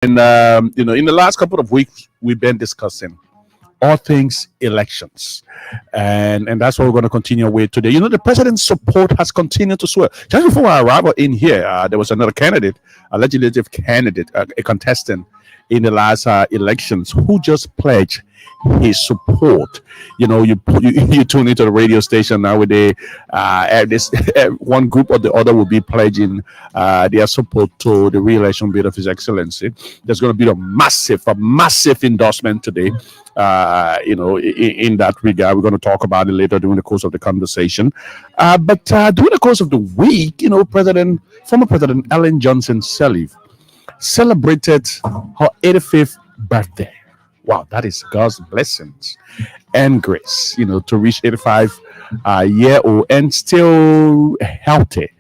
And in the last couple of weeks, we've been discussing all things elections, and that's what we're going to continue with today. The president's support has continued to swell. Just before our arrival in here, there was another candidate, a legislative candidate, a contestant in the last elections, who just pledged his support. You tune into the radio station nowadays. This one group or the other will be pledging their support to the re-election bid of His Excellency. There's going to be a massive endorsement today. In that regard, we're going to talk about it later during the course of the conversation. But during the course of the week, former President Ellen Johnson Sirleaf celebrated her 85th birthday. Wow, that is God's blessings and grace, to reach 85 year old and still healthy.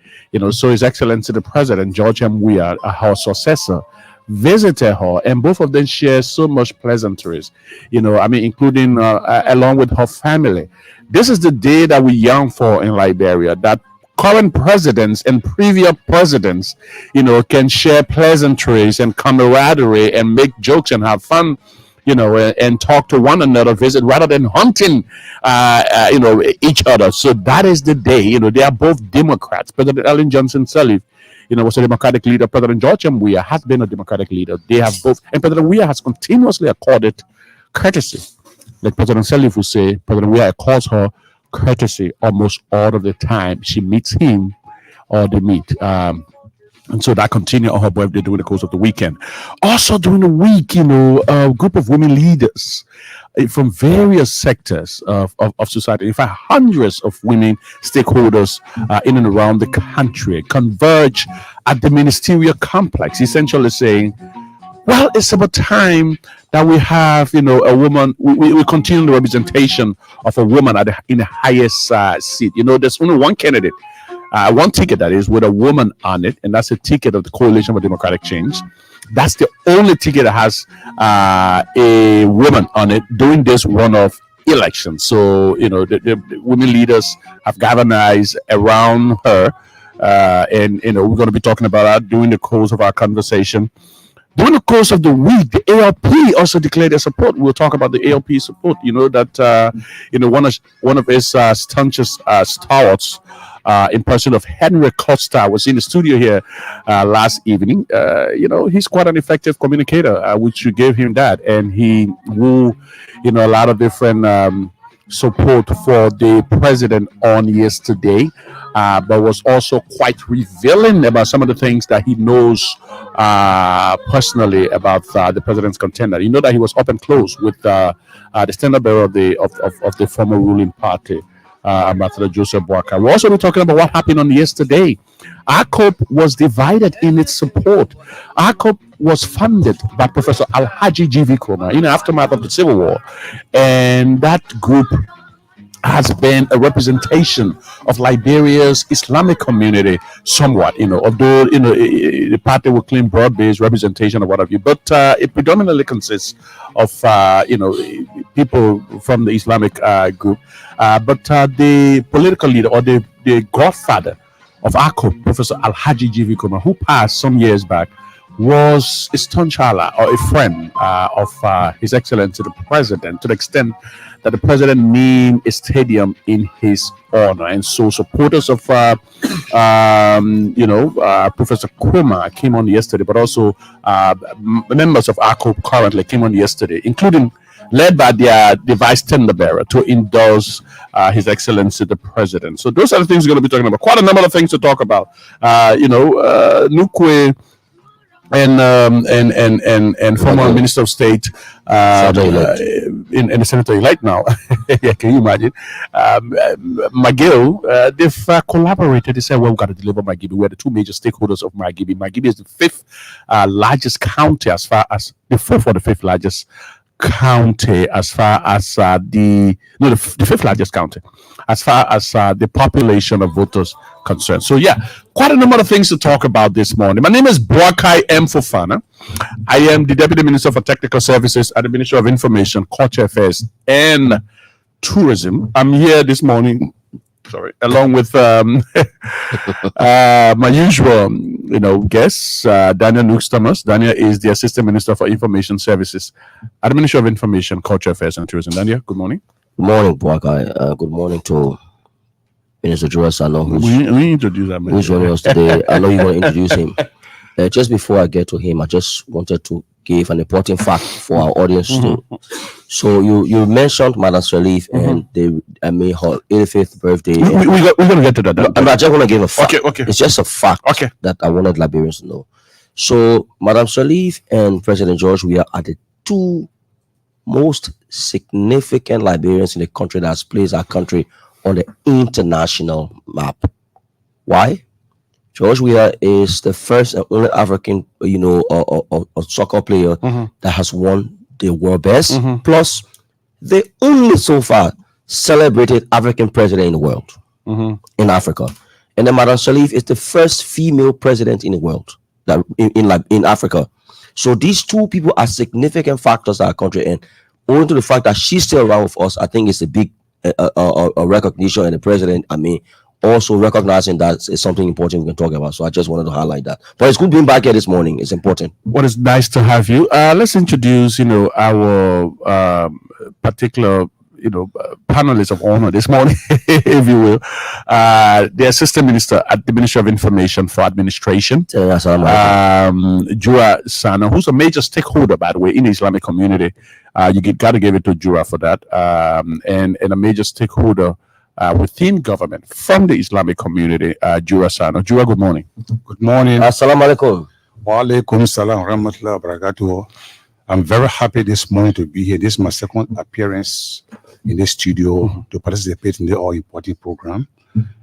So His Excellency the President, George M. Weah, her successor, visited her, and both of them share so much pleasantries, including along with her family. This is the day that we yearn for in Liberia, that current presidents and previous presidents, can share pleasantries and camaraderie and make jokes and have fun, and talk to one another, visit rather than hunting, each other. So that is the day. They are both Democrats. President Ellen Johnson Sirleaf, was a Democratic leader. President George M. Weah has been a Democratic leader. They have both, and President Weah has continuously accorded courtesy. Like President Sirleaf would say, President Weah accords her courtesy almost all of the time she meets him or they meet. And so that continued on her birthday during the course of the weekend. Also during the week, a group of women leaders from various sectors of society, in fact, hundreds of women stakeholders in and around the country converge at the ministerial complex, essentially saying, well, it's about time that we have, a woman, we continue the representation of a woman in the highest seat. There's only one candidate, one ticket that is with a woman on it, and that's a ticket of the Coalition for Democratic Change. That's the only ticket that has a woman on it during this runoff election. So, the women leaders have galvanized around her, and, we're going to be talking about that during the course of our conversation. During the course of the week, the ALP also declared their support. We'll talk about the ALP support. One of its staunchest stalwarts, in person of Henry Costa, was in the studio here last evening. He's quite an effective communicator, which you gave him that, and he woo, a lot of different support for the president on yesterday, but was also quite revealing about some of the things that he knows personally about the president's contender. That he was up and close with the standard bearer of the former ruling party, Ambassador Joseph Boakai. We'll also be talking about what happened on yesterday. ARCOP was divided in its support. ARCOP was funded by Professor Alhaji G.V. Kroma in the aftermath of the Civil War, and that group has been a representation of Liberia's Islamic community somewhat, although, the party will claim broad-based representation or what have you, but it predominantly consists of, people from the Islamic group. But the political leader or the godfather of ARCO, Professor Alhaji G.V. Kroma, who passed some years back, was a staunch ally or a friend of His Excellency the President, to the extent that the President named a stadium in his honor. And so supporters of Professor Kroma came on yesterday, but also members of ARCO currently came on yesterday, including led by the vice tender bearer, to endorse His Excellency the President. So those are the things we're going to be talking about. Quite a number of things to talk about. Nukwe and former Minister of State in the Senator elect now. Yeah, can you imagine? McGill, they've collaborated. They said, well, we've got to deliver Margibi. We're the two major stakeholders of Margibi. Margibi is the fifth largest county, as far as the fourth or the fifth largest county, as far as the fifth largest county, as far as the population of voters concerned. So yeah, quite a number of things to talk about this morning. My name is Boakai M. Fofana. I am the Deputy Minister for Technical Services at the Ministry of Information, Culture Affairs and Tourism. I'm here this morning sorry, along with my usual, guest, Daniel Nukes Thomas. Daniel is the Assistant Minister for Information Services at the Ministry of Information, Culture Affairs and Tourism. Daniel, good morning. Good morning, Boakai. Good morning to Minister Juras. I know we introduce that who's joining us today. I know you want to introduce him. Just before I get to him, I just wanted to give an important fact for our audience too. So you mentioned Madam Salif and her 85th birthday. We're gonna get to that. I just want to give a fact. Okay. It's just a fact that I wanted Liberians to know. So Madam Salif and President George, we are at the two most significant Liberians in the country that has placed our country on the international map. Why? George Weah is the first and only African, a soccer player that has won the world best. Plus, the only so far celebrated African president in the world, in Africa. And then Madam Salif is the first female president in the world that in Africa. So these two people are significant factors that our country, and owing to the fact that she's still around with us, I think it's a big recognition, and the president, also recognizing that it's something important we can talk about. So I just wanted to highlight that. But it's good being back here this morning. It's important. Well, it's nice to have you. Let's introduce, our particular, panelists of honor this morning, if you will. The Assistant Minister at the Ministry of Information for Administration, Jura Sana, who's a major stakeholder, by the way, in the Islamic community. You got to give it to Jura for that. And a major stakeholder within government from the Islamic community, Jura Sana. Jura, good morning. Good morning. Assalamu alaikum. Wa alaikum salam rahmatullahi wa barakatuh. I'm very happy this morning to be here. This is my second appearance in the studio to participate in the all-important program.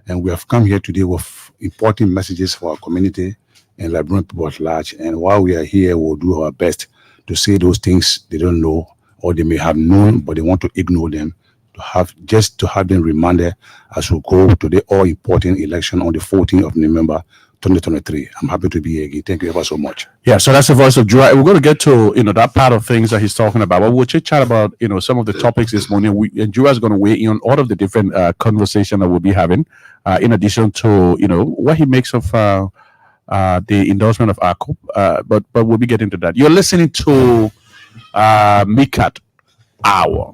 And we have come here today with important messages for our community and Liberian people at large. And while we are here, we'll do our best to say those things they don't know or they may have known, but they want to ignore them. To have them reminded as we go to the all-important election on the 14th of November 2023. I'm happy to be here again. Thank you ever so much. Yeah, so that's the voice of Jura. We're going to get to that part of things that he's talking about. But we'll chat about some of the topics this morning. And Jura is going to weigh in on all of the different conversation that we'll be having. In addition to what he makes of the endorsement of ARCO. But we'll be getting to that. You're listening to Micat Hour.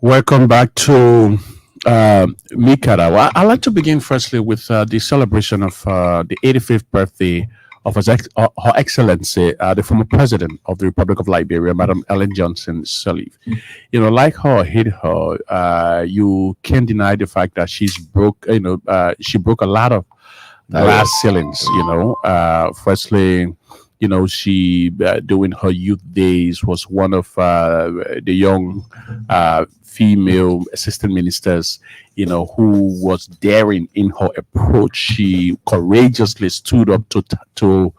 Welcome back to Micat. I'd like to begin firstly with the celebration of the 85th birthday of Her Excellency, the former President of the Republic of Liberia, Madam Ellen Johnson Sirleaf. Like her or hate her, you can't deny the fact that she broke a lot of glass ceilings. Firstly, she during her youth days was one of the young female assistant ministers, who was daring in her approach. She courageously stood up to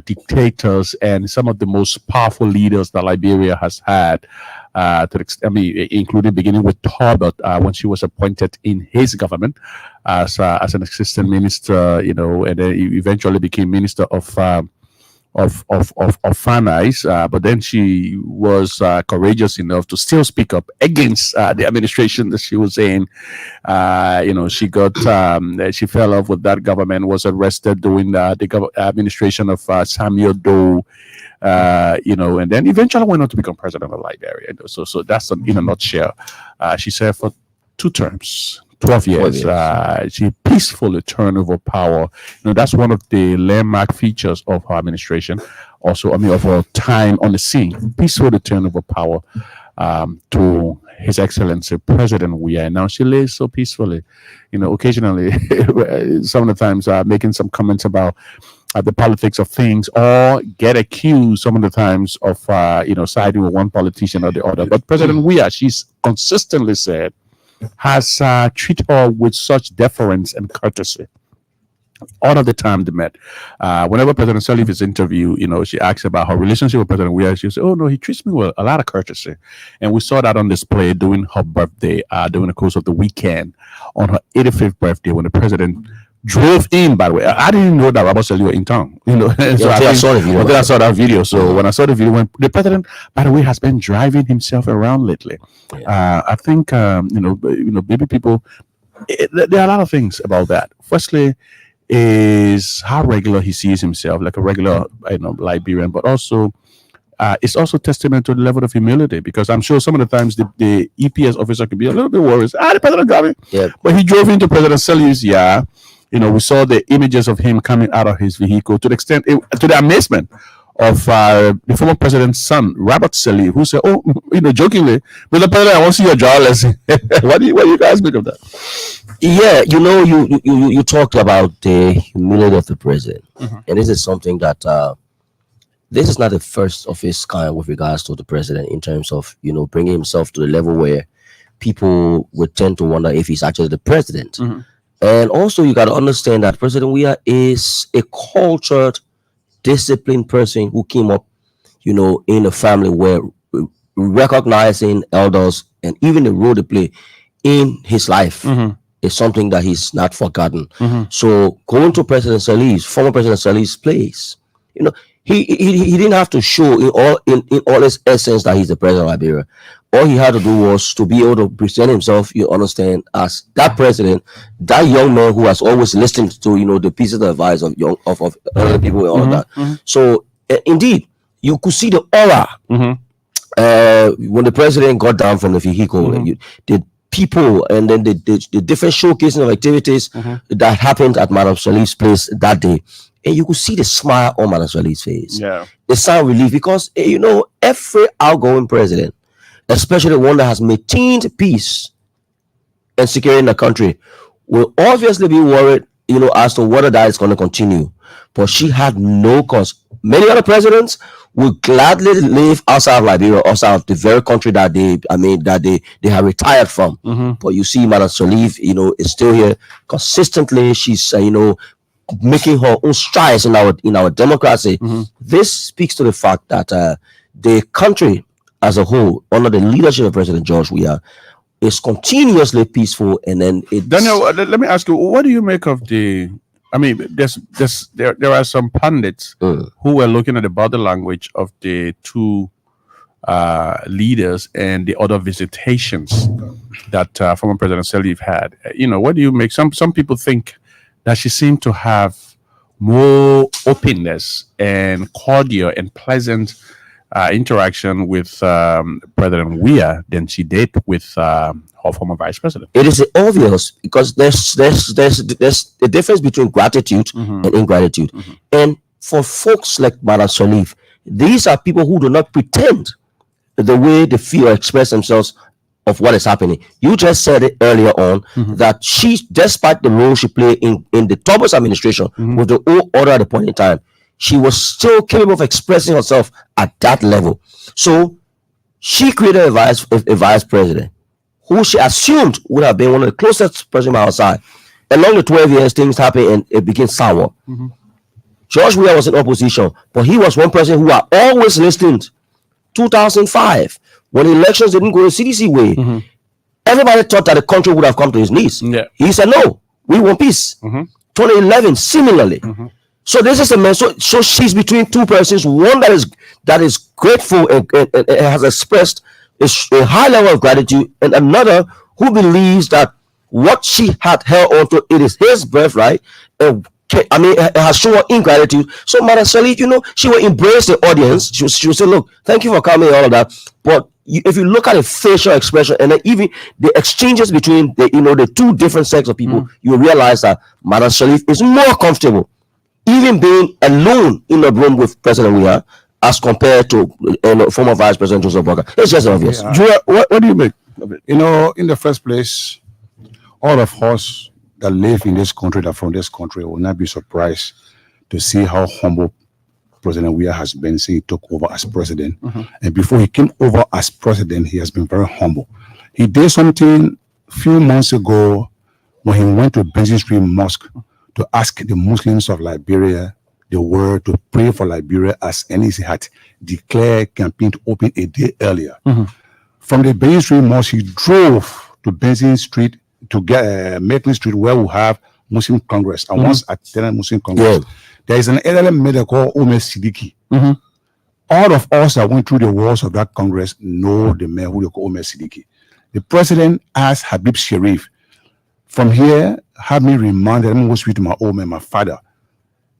dictators and some of the most powerful leaders that Liberia has had, including beginning with Talbot when she was appointed in his government as an assistant minister, and then eventually became minister of finance, but then she was courageous enough to still speak up against the administration that she was in. She got she fell off with that government, was arrested during the administration of Samuel Doe, and then eventually went on to become president of Liberia. So that's in a nutshell. She served for 2 terms. 12 years. She peacefully turned over power. That's one of the landmark features of her administration. Also, of her time on the scene, peacefully turned over power to His Excellency President Weah. Now she lives so peacefully, occasionally, some of the times making some comments about the politics of things, or get accused some of the times of siding with one politician or the other. But President Weah, she's consistently said, has treated her with such deference and courtesy all of the time they met. Whenever President Sirleaf is interviewed, she asks about her relationship with President Weah. She said, "Oh no, he treats me with a lot of courtesy," and we saw that on display during her birthday, during the course of the weekend, on her 85th birthday, when the president drove in. By the way, I didn't know that Robert Sirleaf were in town. So I saw the video. Until I saw that video. So when I saw the video, when the president, by the way, has been driving himself around lately. I think maybe people. There are a lot of things about that. Firstly, is how regular he sees himself, like a regular, Liberian, but also it's also testament to the level of humility, because I'm sure some of the times the EPS officer could be a little bit worried. The president got me. Yeah. But he drove into President Sirleaf's we saw the images of him coming out of his vehicle, to the amazement of the former president's son, Robert Sirleaf, who said, "Oh, jokingly, Mr. President, I want to see your driver's lesson." What do you guys make of that? Yeah, you talked about the humility of the president, and this is something that this is not the first of its kind with regards to the president, in terms of bringing himself to the level where people would tend to wonder if he's actually the president. And also, you got to understand that President Weah is a cultured, disciplined person who came up, in a family where recognizing elders and even the role they play in his life is something that he's not forgotten. So going to President Sirleaf's, former President Sirleaf's place, he didn't have to show in all his essence that he's the president of Liberia. All he had to do was to be able to present himself, you understand, as that president, that young man who has always listened to the pieces of advice of other people and all of that. So indeed, you could see the aura when the president got down from the vehicle. The people, and then the different showcasing of activities that happened at Madam Sirleaf's place that day. And you could see the smile on Madam Sirleaf's face. Yeah. The sign of relief, because every outgoing president, especially one that has maintained peace and security in the country, will obviously be worried, as to whether that is going to continue. But she had no cause. Many other presidents would gladly live outside of Liberia, outside of the very country that they have retired from. But you see, Madam Sirleaf, is still here consistently. She's, making her own strides in our democracy. This speaks to the fact that the country as a whole, under the leadership of President George Weah, is continuously peaceful. And then Daniel, let me ask you, what do you make of there are some pundits who were looking at the body language of the two leaders and the other visitations that former President Sirleaf had. What do you make? Some people think that she seemed to have more openness and cordial and pleasant interaction with President Weah than she did with her former vice president. It is obvious, because there's a difference between gratitude and ingratitude. And for folks like Madam Sirleaf, these are people who do not pretend the way they feel or express themselves of what is happening. You just said it earlier on that she, despite the role she played in the Thomas administration with the old order at the point in time, she was still capable of expressing herself at that level. So she created a vice president who she assumed would have been one of the closest person by her side. Along the 12 years, things happened and it became sour. George Weah was in opposition, but he was one person who had always listened. 2005, when elections didn't go the CDC way, everybody thought that the country would have come to his knees. Yeah. He said, "No, we want peace." 2011, similarly. So this is a man. So she's between two persons. One that is grateful and has expressed a high level of gratitude, and another who believes that what she had held on to, it is his birthright. It has shown ingratitude. So Madam Sirleaf, she will embrace the audience. She will say, "Look, thank you for coming," all of that. But if you look at the facial expression and then even the exchanges between the two different sects of people, you realize that Madam Sirleaf is more comfortable, even being alone in the room with President Weah, as compared to former Vice President Joseph Boakai. It's just obvious. Julia, what do you make? of it? You know, in the first place, all of us that live in this country, that from this country, will not be surprised to see how humble President Weah has been since he took over as president. And before he came over as president, he has been very humble. He did something a few months ago when he went to Benson Street Mosque to ask the Muslims of Liberia the word to pray for Liberia as NEC had declared campaign to open a day earlier. From the Benson Street Mosque, he drove to Benson Street to get Making Street where we have Muslim Congress. And once attended Muslim Congress, there is an elderly man called Omer Siddiqui. All of us that went through the walls of that Congress know the man who they call Omer Siddiqui. The president asked Habib Sharif, from here, have me reminded, I'm going to speak to my old man, my father.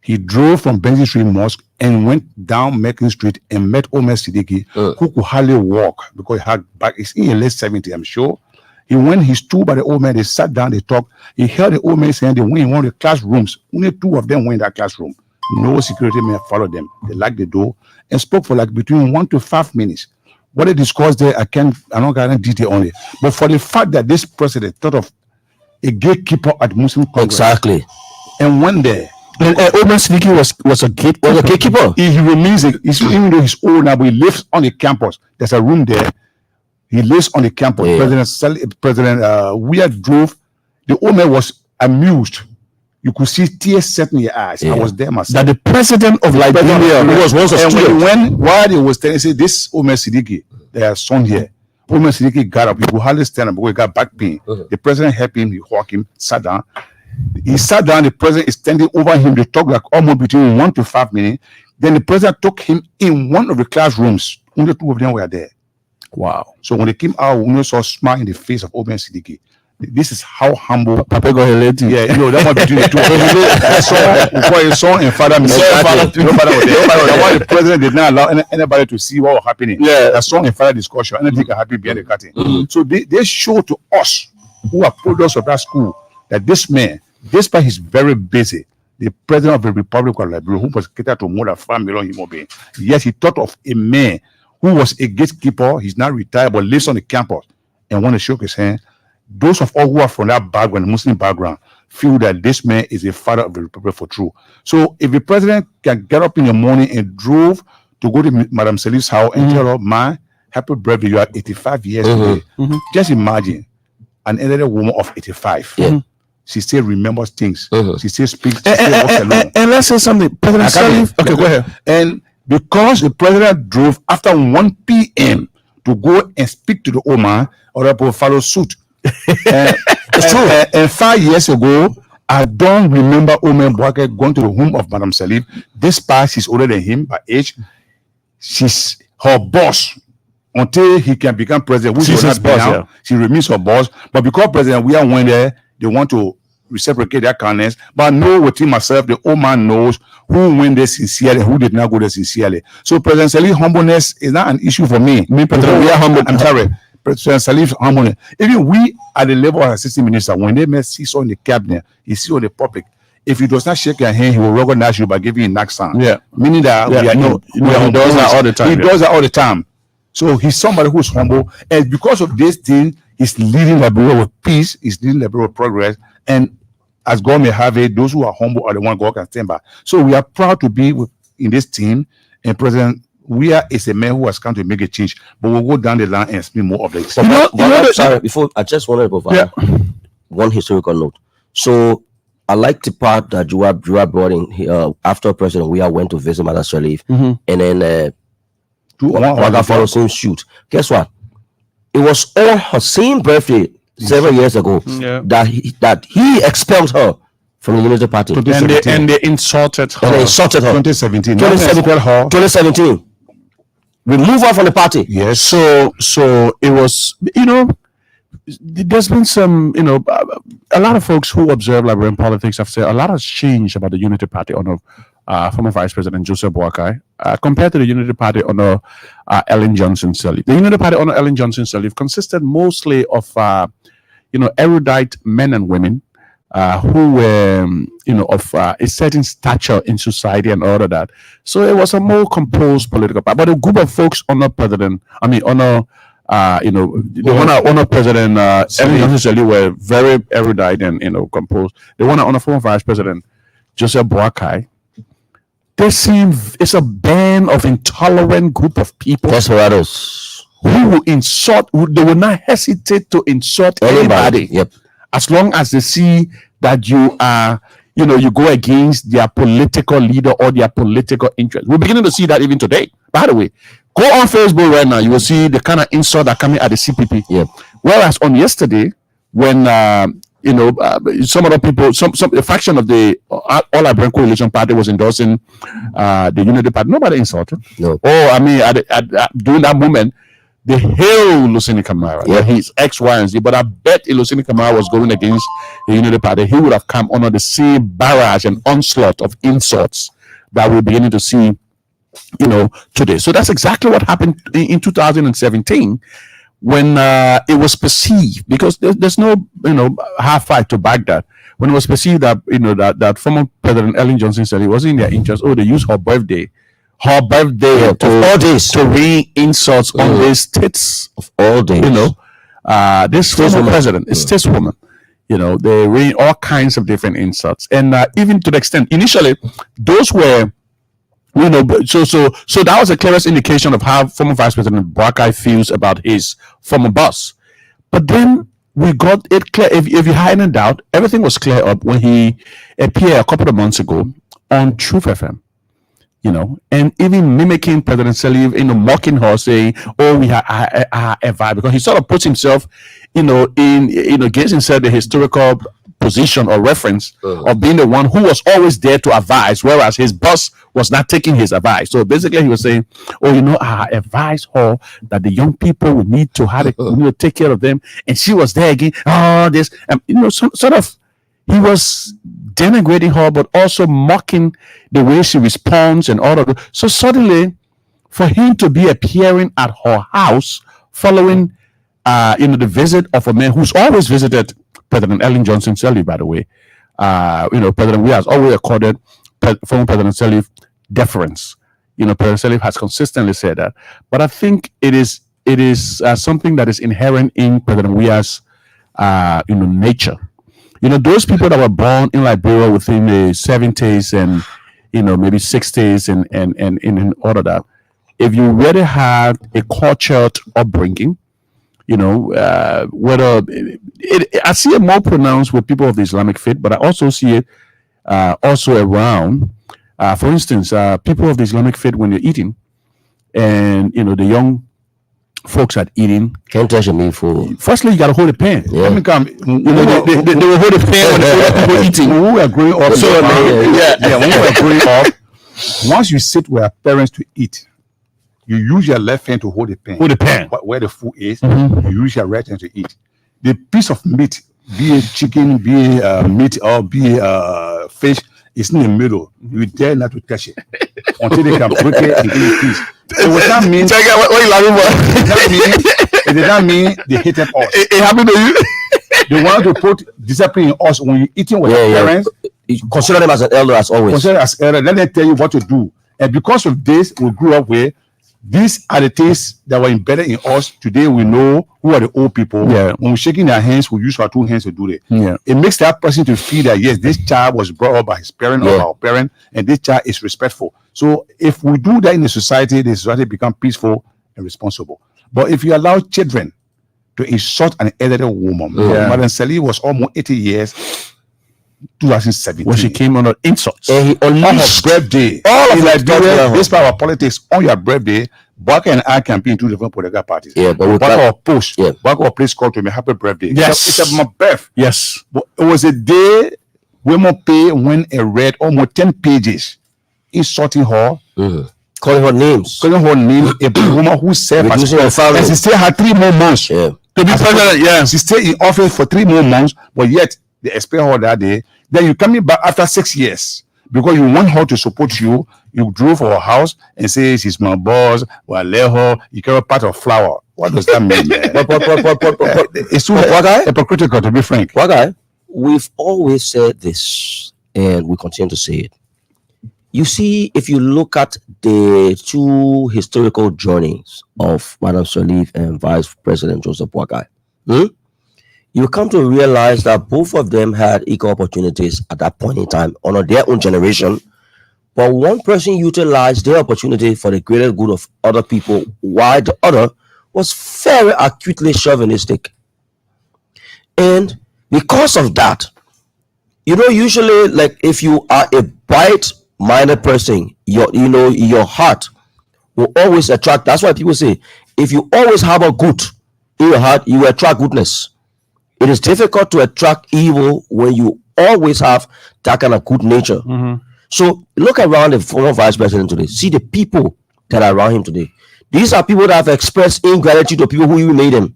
He drove from Benson Street Mosque and went down Making Street and met Omer Siddiqui, who could hardly walk because he had back. He's in his late 70s, I'm sure. He went, he stood by the old man, they sat down, they talked. He held the old man's hand, they went in one of the classrooms. Only 2 of them went in that classroom. No security man followed them. They locked the door and spoke for like between 1 to 5 minutes. What they discussed there, I don't got any detail on it. But for the fact that this president thought of a gatekeeper at Muslim Congress. Exactly. And one day, Omer Siddiqui was a gatekeeper. He remains, even though he's old now, but he lives on the campus. There's a room there. He lives on the campus. President Weah drove. The old man was amused. You could see tears set in your eyes. I was there myself. That the president of Liberia, who was once a student, while he was telling, say, this Omer Siddiqui, their son here. Omer Siddiqui got up. He could hardly stand up because he got back pain. The president helped him. He walked him, sat down. He sat down. The president is standing over him. They talk like almost between 1 to 5 minutes. Then the president took him in one of the classrooms. Only 2 of them were there. Wow. So when they came out, we saw a smile in the face of Omer Siddiqui. This is how humble. Papa go ahead. Yeah, that one between the 2. His son and father. Why the president did not allow anybody to see what was happening. Yeah. The son and father discussion. Anything can happen behind the curtain. So they show to us who are products of that school that this man, despite he's very busy, the president of the Republic of Liberia, who was catered to more than 5 million human beings, yes, he thought of a man who was a gatekeeper. He's not retired, but lives on the campus and want to show his hand. Those of us who are from that background, Muslim background, feel that this man is a father of the Republic for true. So if the president can get up in the morning and drove to go to Madam Salif's house and tell her, "Man, happy birthday, you are 85 years today." Just imagine an elderly woman of 85. She still remembers things. She still speaks. She still walks alone. And let's say something. President Salif. Okay, go ahead. And because the president drove after 1 p.m. to go and speak to the old man, other people follow suit. It's true. And 5 years ago, I don't remember Omer Boake going to the home of Madam Salif. Despite she's older than him by age, she's her boss until he can become president. Which she's his boss. Now, she remains her boss. But because President Weah went there, they want to reciprocate their kindness. But I know within myself, the old man knows who went there sincerely and who did not go there sincerely. So President Salif's humbleness is not an issue for me. President Weah humble. I'm sorry. President Salif's humbleness. Even we at the level of assistant minister, when they met CISO in the cabinet, he see on the public. If he does not shake your hand, he will recognize you by giving you a knock sound. Yeah. Meaning that he does that all the time. He does that all the time. So he's somebody who's humble. And because of this thing, he's leading Liberia with peace, he's leading Liberia with progress. And as God may have it, those who are humble are the ones God can stand by. So we are proud to be in this team. And President Weah is a man who has come to make a change. But we'll go down the line and speak more of it. Sorry, before I just wanted to provide one historical note. So I like the part that you brought in after President Weah went to visit Madam Salif, and then Waka followed same shoot. Guess what? It was on her same birthday several years ago that he expelled her from the Unity Party. And they insulted her. 2017. 2017. Remove her from the party. Yes. So it was, there's been some, a lot of folks who observe Liberian politics have said a lot has changed about the Unity Party under former Vice President Joseph Boakai compared to the Unity Party under Ellen Johnson Sirleaf. The Unity Party under Ellen Johnson Sirleaf consisted mostly of, erudite men and women who were, of a certain stature in society and all of that. So it was a more composed political party. But a group of folks under they want to honor President Ellen Johnson Sirleaf were very erudite and composed. They want to honor former Vice President Joseph Boakai. They seem it's a band of intolerant group of people. Desperados. Who will insult? They will not hesitate to insult anybody. Yep. As long as they see that you are, you go against their political leader or their political interest. We're beginning to see that even today. By the way, go on Facebook right now. You will see the kind of insult that coming at the CPP. Yep. Whereas on yesterday, when some other people, a fraction of the All Liberian Coalition Party was endorsing the Unity Party, nobody insulted. No. Oh, I mean, during that moment, they hailed Lucini Kamara. Yeah. He's X, Y, and Z. But I bet if Lucini Kamara was going against the Unity Party, he would have come under the same barrage and onslaught of insults that we're beginning to see, today. So that's exactly what happened in 2017 when it was perceived, because there's no, half fight to back that. When it was perceived that, that former President Ellen Johnson said it wasn't in their interest. Oh, they used her birthday to all days to rain insults on the states of all days. This former president, a stateswoman, they rain all kinds of different insults, and even to the extent initially, those were, so that was the clearest indication of how former Vice President Boakai feels about his former boss. But then we got it clear. If you had any doubt, everything was clear up when he appeared a couple of months ago on Truth FM. And even mimicking President Sirleaf, mocking her, saying, "Oh, we have a vibe," because he sort of puts himself, gives himself the historical position or reference of being the one who was always there to advise, whereas his boss was not taking his advice. So basically, he was saying, "Oh, I advised her that the young people would need to have to take care of them," and she was there again. Oh, this, sort of. He was denigrating her, but also mocking the way she responds and all of that. So suddenly, for him to be appearing at her house following, the visit of a man who's always visited President Ellen Johnson Sirleaf, by the way, President we has always accorded former President Sirleaf deference. President Sirleaf has consistently said that. But I think it is something that is inherent in President Weah's, nature. Those people that were born in Liberia within the 70s and, maybe 60s and in all of that, if you really had a cultured upbringing, whether I see it more pronounced with people of the Islamic faith, but I also see it also around, for instance, people of the Islamic faith when you're eating, and, the young folks are eating. Can't touch a meat food. Firstly, you got to hold the pan. Yeah. Let me come. They will hold the pan when they were eating. When we were growing up, when we were growing up, once you sit with our parents to eat, you use your left hand to hold the pan. Hold the pan. Where the food is, you use your right hand to eat. The piece of meat, be it chicken, be it meat, or be it fish, is in the middle. You dare not to touch it until they can break it and give you peace. So what that means? It did not mean they hated us. It happened to you. They wanted to put discipline in us when you're eating with your parents. Consider them as an elder as always. Consider as elder. Let them tell you what to do. And because of this, we grew up with these are the things that were embedded in us. Today we know who are the old people. Yeah. When we're shaking their hands, we use our two hands to do it. Yeah. It makes that person to feel that yes, this child was brought up by his parent or our parent, and this child is respectful. So if we do that in the society become peaceful and responsible. But if you allow children to insult an elderly woman, Madam Sirleaf was almost 80 years, 2017. When she came under insults. And he unleashed on her birthday. All of Liberia, this power of politics on your birthday, Boakai and I campaign in two different political parties. Yeah, but we Boakai post. Boakai a place called to me happy birthday. Yes. It's my birth. Yes. But it was a day Women Pay when I read almost 10 pages insulting her. Calling her names. A woman who served as president. And she still had 3 more months Yeah. to be president. Yeah. She stayed in office for 3 more months, but yet they expel her that day. Then you coming back after 6 years because you want her to support you. You drove for her house and say she's my boss. Well, let her. You carry a part of flour. What does that mean? It's too hypocritical, to be frank. Boakai, we've always said this, and we continue to say it. You see, if you look at the two historical journeys of Madam Sirleaf and Vice President Joseph Boakai, you come to realize that both of them had equal opportunities at that point in time on their own generation. But one person utilized their opportunity for the greater good of other people, while the other was very acutely chauvinistic. And because of that, usually, like, if you are a bright-minded person, your heart will always attract. That's why people say, if you always have a good in your heart, you attract goodness. It is difficult to attract evil when you always have that kind of good nature. So look around the former vice president today. See the people that are around him today. These are people that have expressed ingratitude to people who even made them.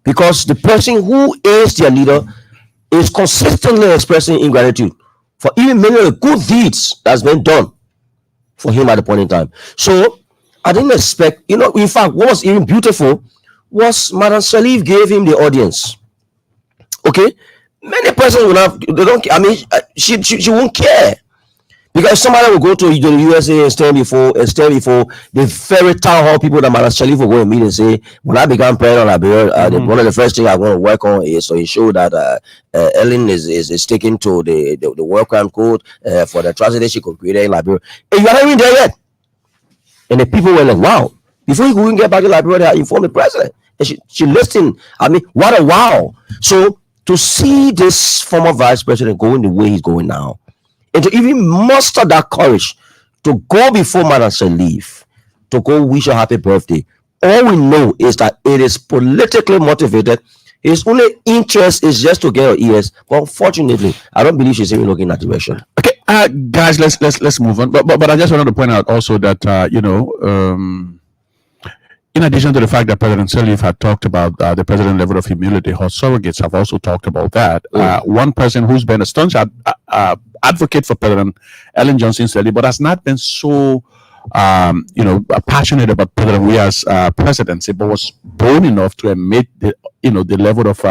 Because the person who is their leader is consistently expressing ingratitude for even many of the good deeds that's been done for him at the point in time. So I didn't expect, in fact, what was even beautiful was Madam Sirleaf gave him the audience. Okay, many persons will have, they don't. I mean, she won't care, because somebody will go to the USA and stand before the very town hall people that Madam Sirleaf will go and meet and say, when I become president of Liberia, one of the first things I want to work on is to ensure that Ellen is sticking to the war crime code for the atrocity she could create in Liberia. And you are not even there yet. And the people were like, wow. Before you can get back to Liberia, they informed the president. And she listened. I mean, what a wow. So to see this former vice president going the way he's going now, and to even muster that courage to go before Madam Sirleaf, to go wish her happy birthday, all we know is that it is politically motivated. His only interest is just to get her ears. But unfortunately, I don't believe she's even looking at the direction. Okay, guys, let's move on. But I just wanted to point out also that in addition to the fact that President Sirleaf had talked about the president level of humility, her surrogates have also talked about that. One person who's been a staunch advocate for President Ellen Johnson Sirleaf, but has not been so passionate about President Weah's presidency, but was bold enough to admit the level of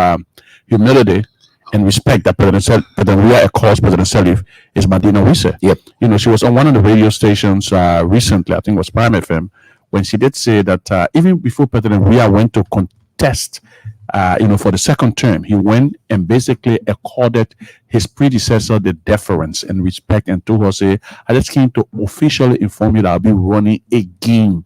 humility and respect that President Weah accords President Sirleaf is Madina Wise. Yep. She was on one of the radio stations recently, I think it was Prime FM, when she did say that even before President Weah went to contest, for the second term, he went and basically accorded his predecessor the deference and respect, and told her, say, I just came to officially inform you that I'll be running again.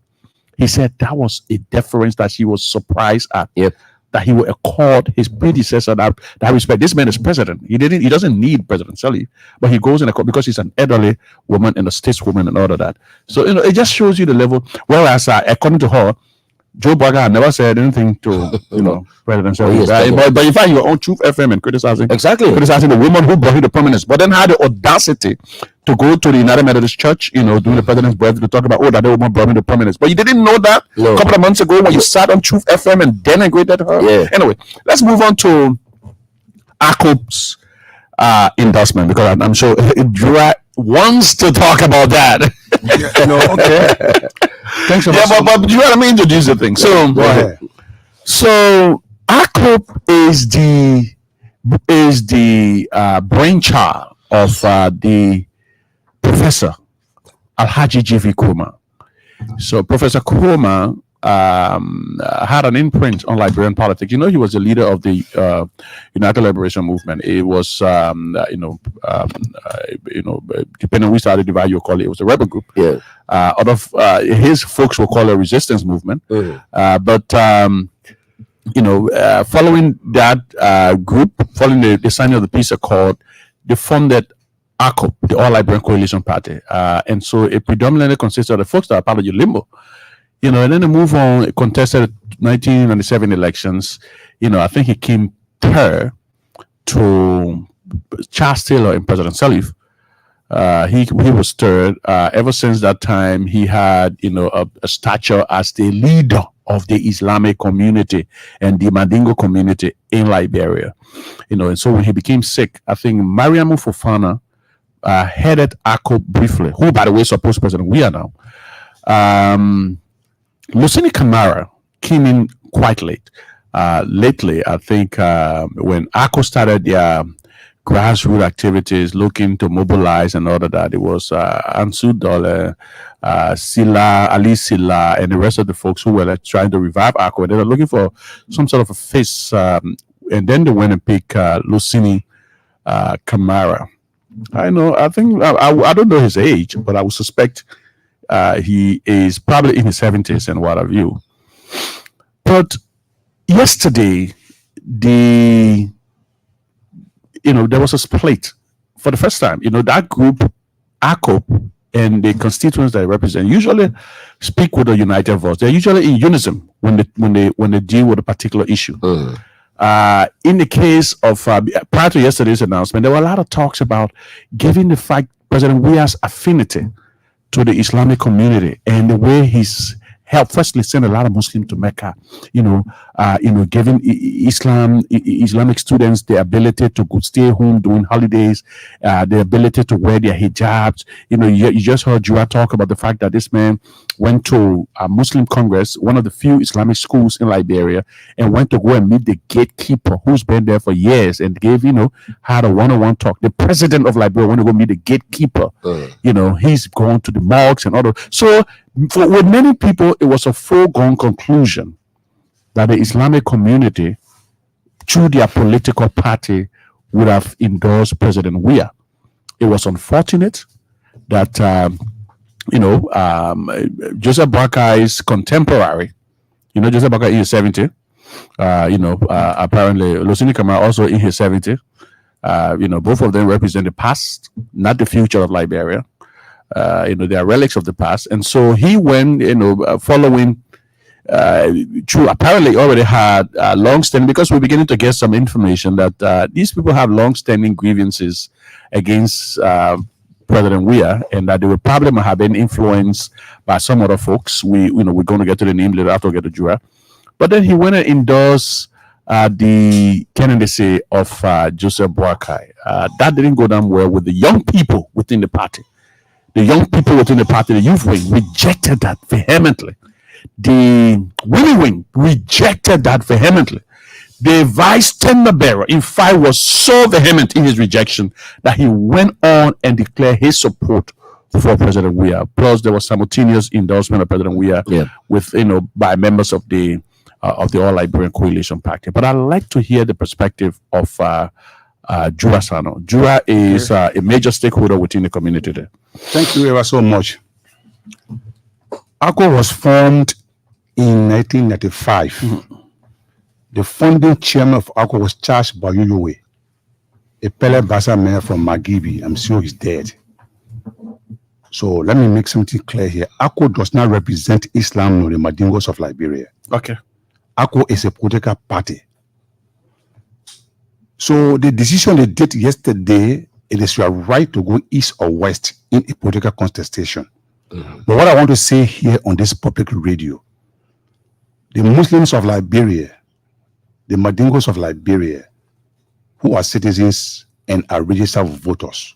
He said that was a deference that she was surprised at. Yep. That he would accord his predecessor that respect. This man is president. He doesn't need President Sirleaf, but he goes and accord because he's an elderly woman and a stateswoman and all of that. So it just shows you the level. Whereas according to her, Joe Boakai never said anything to President Sirleaf. Yes, but in fact, you were on Truth FM and criticizing the woman who brought him to prominence, but then had the audacity to go to the United Methodist Church, during the president's birthday, to talk about that the woman brought him to prominence. But you didn't know that a couple of months ago when you sat on Truth FM and denigrated her. Yeah. Anyway, let's move on to ACOP's endorsement, because I'm sure Dura wants to talk about that. Okay. Thanks so much. But you let me introduce the thing. So Go ahead. So ACOP is the brainchild of the Professor Alhaji J.V. Kurma. So Professor Kurma had an imprint on Liberian politics. He was the leader of the United Liberation Movement. It was, depending on which side of the divide you call it, it was a rebel group. Yeah. His folks will call it a resistance movement. Following that group, following the signing of the peace accord, they funded ACOP, the All Liberian Coalition Party, and so it predominantly consists of the folks that are part of Ulimbo. And then they move on, contested 1997 elections. I think he came third to Charles Taylor and President Sirleaf. He was third. Ever since that time, he had a stature as the leader of the Islamic community and the Mandingo community in Liberia. And so when he became sick, I think Mariam Fofana headed ACOP briefly, who, by the way, supposed President Weah now. Lucini Camara came in quite late. Lately, I think when ACO started their grassroots activities looking to mobilize and all of that. It was Ansu Dole, Silla, Ali Silla, and the rest of the folks who were like, trying to revive Aqua. They were looking for some sort of a face, and then they went and picked Lucini Camara. I know. I think I don't know his age, but I would suspect he is probably in his 70s and what have you. But yesterday, there was a split for the first time. That group, ACOP, and the constituents they represent usually speak with a united voice. They're usually in unison when they deal with a particular issue. In the case of prior to yesterday's announcement, there were a lot of talks about giving the fact President Weah's affinity to the Islamic community and the way he's helped firstly send a lot of Muslims to Mecca, giving Islamic students the ability to go stay home during holidays, the ability to wear their hijabs. You just heard Jura talk about the fact that this man went to a Muslim Congress, one of the few Islamic schools in Liberia, and went to go and meet the gatekeeper who's been there for years and had a one-on-one talk. The president of Liberia went to go meet the gatekeeper. He's gone to the mosques and all that. So with many people, it was a foregone conclusion that the Islamic community, through their political party, would have endorsed President Weah. It was unfortunate that Joseph Boakai's contemporary, Joseph Boakai in his 70, apparently Lucini Kamara also in his 70. Both of them represent the past, not the future of Liberia. They are relics of the past, and so he went, following through. Apparently, already had long-standing, because we're beginning to get some information that these people have long-standing grievances against President Weah, and that they would probably have been influenced by some other folks. We're going to get to the name later after we get to Jura. But then he went and endorsed the candidacy of Joseph Boakai. That didn't go down well with the young people within the party. The young people within the party, the youth wing, rejected that vehemently. The women wing rejected that vehemently. The vice tender bearer, in fact, was so vehement in his rejection that he went on and declared his support for President Weah. Plus, there was simultaneous endorsement of President Weah with by members of the All Liberian Coalition Party. But I'd like to hear the perspective of Jura Sano. Jura is a major stakeholder within the community there. Thank you ever so much. ACO was formed in 1995. The founding chairman of ACO was Charles Bayuyowe, a Pele Basa man from Magibi. I'm sure he's dead. So let me make something clear here. ACO does not represent Islam nor the Madingos of Liberia. Okay. ACO is a political party. So the decision they did yesterday, it is your right to go east or west in a political contestation. But what I want to say here on this public radio, the Muslims of Liberia, the Madingos of Liberia, who are citizens and are registered voters,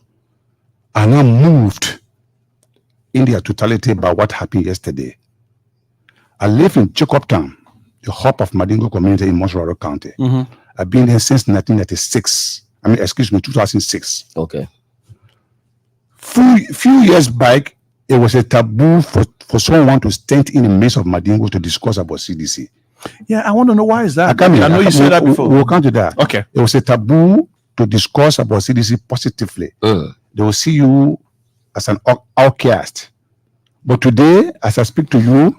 are now moved in their totality by what happened yesterday. I live in Jacobtown, the hub of Madingo community in Mosoro County. I've been there since 1996. 2006. Okay. Few years back, it was a taboo for someone to stand in the midst of Madingo to discuss about CDC. Yeah, I want to know why is that? I know you said that before. We'll come to that. Okay. It was a taboo to discuss about CDC positively. They will see you as an outcast. But today, as I speak to you,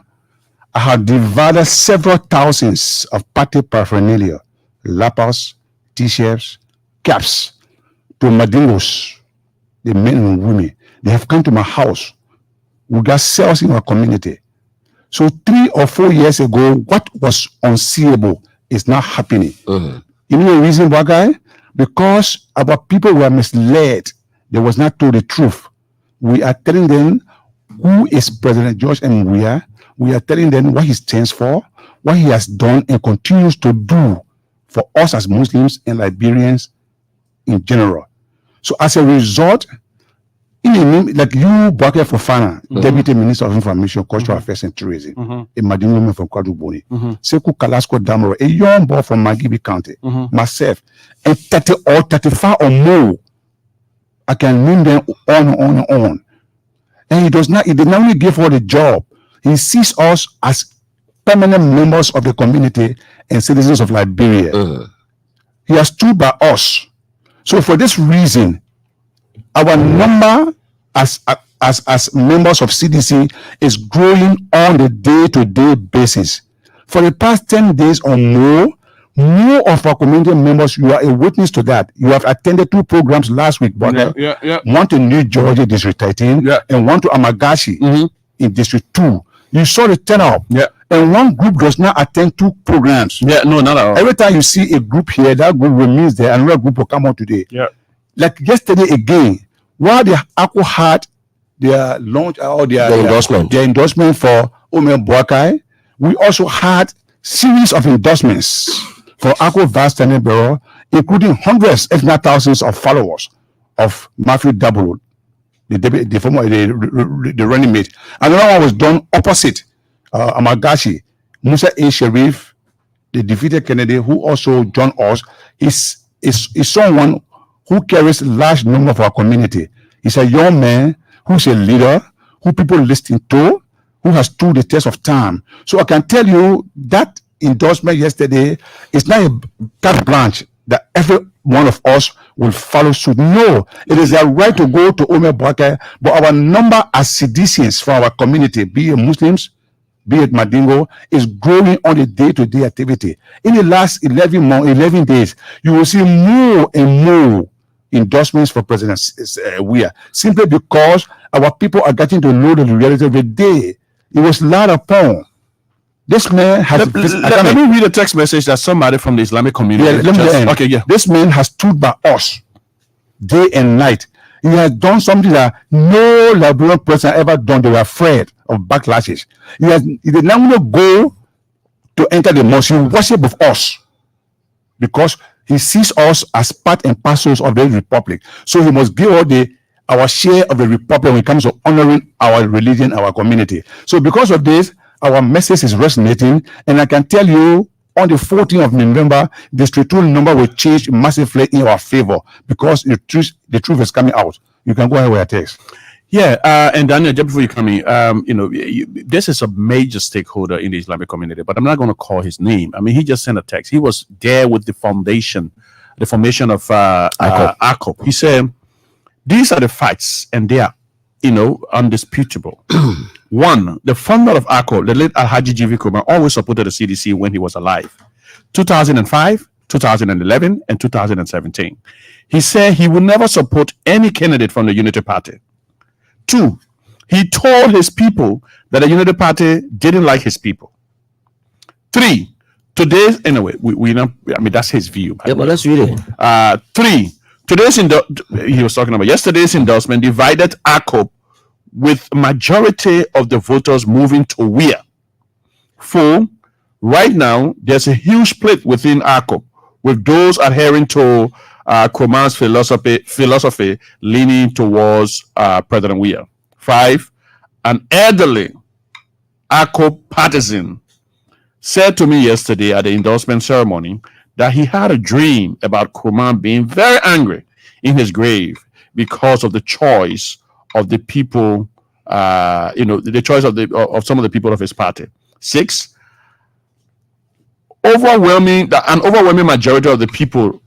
I have divided several thousands of party paraphernalia, lappers, t-shirts, caps, to Madingos, the men and women. They have come to my house. We got sales in our community. So 3 or 4 years ago, what was unseeable is not happening. You know the reason why, guy? Because our people were misled. They was not told the truth. We are telling them who is President George M. Weah. We are telling them what he stands for, what he has done and continues to do for us as Muslims and Liberians in general. So as a result, like you, Bwake Fofana, Deputy Minister of Information, Cultural Affairs and Tourism, a Madin woman from Kwaduboni, Seku Kalasko Damaro, a young boy from Magibi County, myself, and 30 or 35 or more. I can name them on. And he did not only give her the job, he sees us as permanent members of the community and citizens of Liberia. He has stood by us. So for this reason, our number as members of CDC is growing on a day-to-day basis. For the past 10 days or more of our community members, you are a witness to that. You have attended 2 programs last week, but one to New Georgia District 13 and one to Amagashi in District 2. You saw the turnout. And one group does not attend 2 programs. No, not at all. Every time you see a group here, that group remains there, another group will come out today. Like yesterday again, while the ACO had their launch or their endorsement for Omer Boakai, we also had series of endorsements for ACO Vice Standing Bureau, including hundreds, if not thousands, of followers of Matthew Dabolo, the former the running mate. Another one was done opposite Amagashi. Musa A. Sharif, the defeated candidate who also joined us, is someone who carries a large number of our community. He's a young man who's a leader, who people listen to, who has stood the test of time. So I can tell you that endorsement yesterday is not a carte blanche that every one of us will follow suit. No, it is a right to go to Omer Boakai, but our number as citizens for our community, be it Muslims, be it Madingo, is growing on a day-to-day activity. In the last 11 days, you will see more and more endorsements for President Weah, simply because our people are getting to know the reality of the day. It was lied upon. This man has. Let me read a text message that somebody from the Islamic community. This man has stood by us day and night. He has done something that no Liberian person ever done. They were afraid of backlashes. He did not want to go to enter the mosque. He worship with us because he sees us as part and parcels of the republic. So he must give all our share of the republic when it comes to honoring our religion, our community. So because of this, our message is resonating, and I can tell you on the 14th of November, the District 2 number will change massively in our favor because the truth is coming out. You can go ahead with your text. And Daniel, just before you come in, this is a major stakeholder in the Islamic community, but I'm not going to call his name. I mean, he just sent a text. He was there with the formation of ACOP. He said, these are the facts, and they are, undisputable. One, the founder of ACOP, the late Alhaji G.V. Kuma, always supported the CDC when he was alive. 2005, 2011, and 2017. He said he would never support any candidate from the Unity Party. 2, he told his people that the Unity Party didn't like his people. 3, that's his view. But let's read it. 3, he was talking about yesterday's endorsement divided ACOP with majority of the voters moving to Weah. 4, right now there's a huge split within ACOP, with those adhering to Kuman's philosophy leaning towards President Weah. 5, an elderly ACOP partisan said to me yesterday at the endorsement ceremony that he had a dream about Kuman being very angry in his grave because of the choice of the people, the choice of some of the people of his party. 6, an overwhelming majority of the people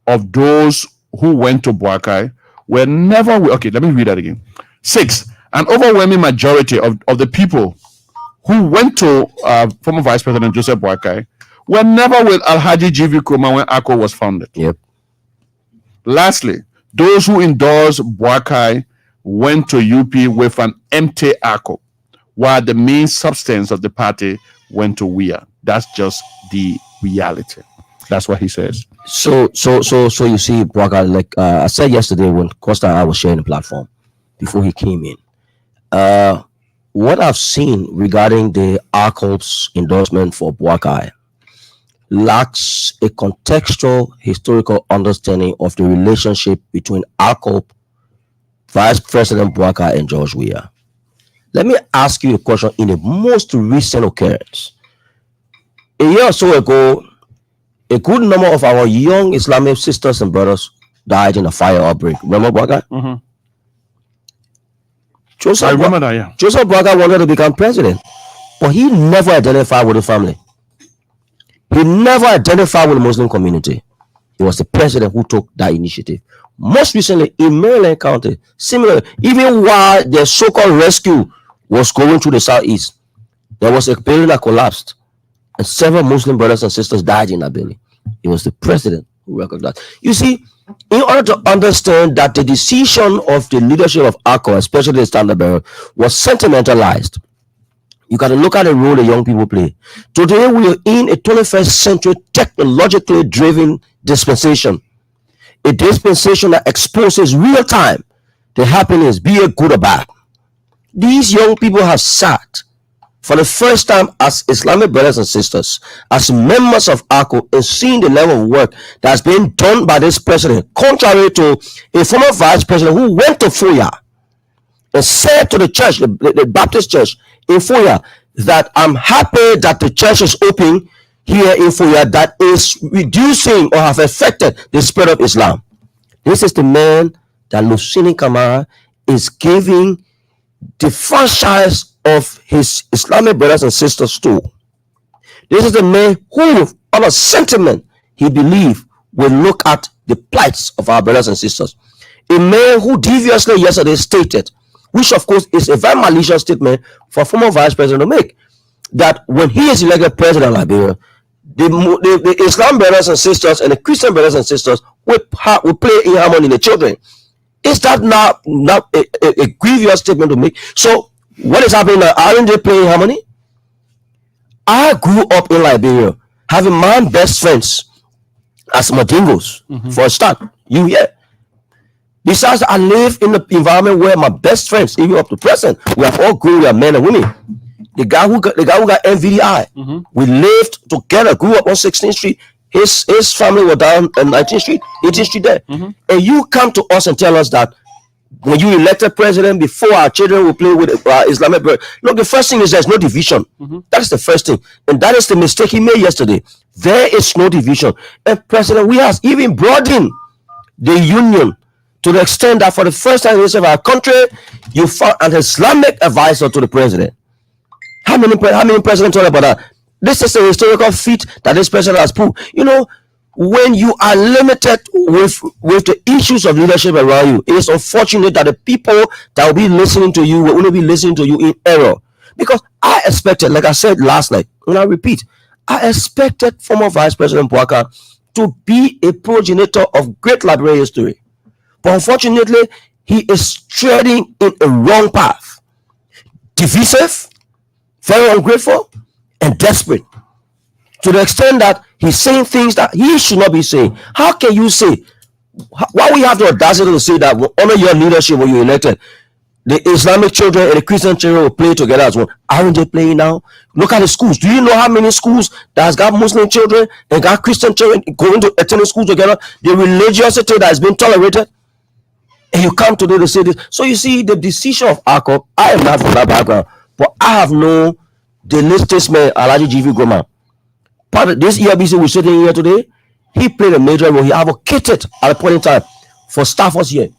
of those who went to Boakai were never. Okay, let me read that again. 6, an overwhelming majority of the people who went to former Vice President Joseph Boakai were never with Alhaji G.V. Kuma when ACO was founded. Yep. Lastly, those who endorsed Boakai went to UP with an empty ACO, while the main substance of the party went to Weah. That's just the reality. That's what he says. So you see, Boakai, like I said yesterday when Costa and I was sharing the platform before he came in, what I've seen regarding the ACOP's endorsement for Boakai lacks a contextual historical understanding of the relationship between ACOP Vice President Bouaka and George Weah. Let me ask you a question in the most recent occurrence. A year or so ago, a good number of our young Islamic sisters and brothers died in a fire outbreak. Remember Bouaka? Mm-hmm. Joseph, I remember that, yeah. Joseph Bouaka wanted to become president, but he never identified with the family. He never identified with the Muslim community. He was the president who took that initiative. Most recently in Maryland County, similar, even while the so-called rescue was going through the southeast, there was a building that collapsed, and several Muslim brothers and sisters died in that building. It was the president who recognized. You see, in order to understand that the decision of the leadership of ACO, especially the Standard Bearer, was sentimentalized, you got to look at the role the young people play. Today, we are in a 21st century technologically driven dispensation. A dispensation that exposes real time the happiness, be it good or bad. These young people have sat for the first time as Islamic brothers and sisters, as members of ACO, and seen the level of work that's being done by this president, contrary to a former vice president who went to Foya and said to the church, the Baptist church in Foya, that I'm happy that the church is open here in Foya that is reducing or have affected the spread of Islam. This is the man that Lucini Kamara is giving the franchise of his Islamic brothers and sisters to. This is the man who, on a sentiment, he believed will look at the plights of our brothers and sisters. A man who deviously yesterday stated, which of course is a very malicious statement for former vice president to make, that when he is elected president of Liberia, the Islam brothers and sisters and the Christian brothers and sisters will play in harmony in the children. Is that not a grievous statement to make? So what is happening now? Aren't they playing harmony? I grew up in Liberia having my best friends as Madingos for a start. You hear? Besides, I live in the environment where my best friends, even up to present, we have all grown, we are men and women. The guy who got NVDI, we lived together, grew up on 16th Street. His family were down on 19th Street, 18th Street there. And you come to us and tell us that when you elected president, before our children will play with Islamic birth. Look, the first thing is there's no division. That is the first thing. And that is the mistake he made yesterday. There is no division. And President, we have even broadened the union to the extent that for the first time in the history of our country, you found an Islamic advisor to the president. How many presidents talk about that? This is a historical feat that this president has proved. You know, when you are limited with the issues of leadership around you, it is unfortunate that the people that will be listening to you will only be listening to you in error. Because I expected, like I said last night, and I repeat, I expected former Vice President Bouaka to be a progenitor of great Liberian history. But unfortunately, he is treading in a wrong path. Divisive, very ungrateful, and desperate. To the extent that he's saying things that he should not be saying. How can you say, why we have the audacity to say that we'll honor your leadership when you're elected? The Islamic children and the Christian children will play together as one. Aren't they playing now? Look at the schools. Do you know how many schools that has got Muslim children and got Christian children going to attending school together? The religiosity that has been tolerated. And you come today to say this. So you see, the decision of ACO, I am not from that background, but I have known the latest man, Alaji GV Goma. Part of this ERBC we're sitting here today, he played a major role. He advocated at a point in time for staffers here.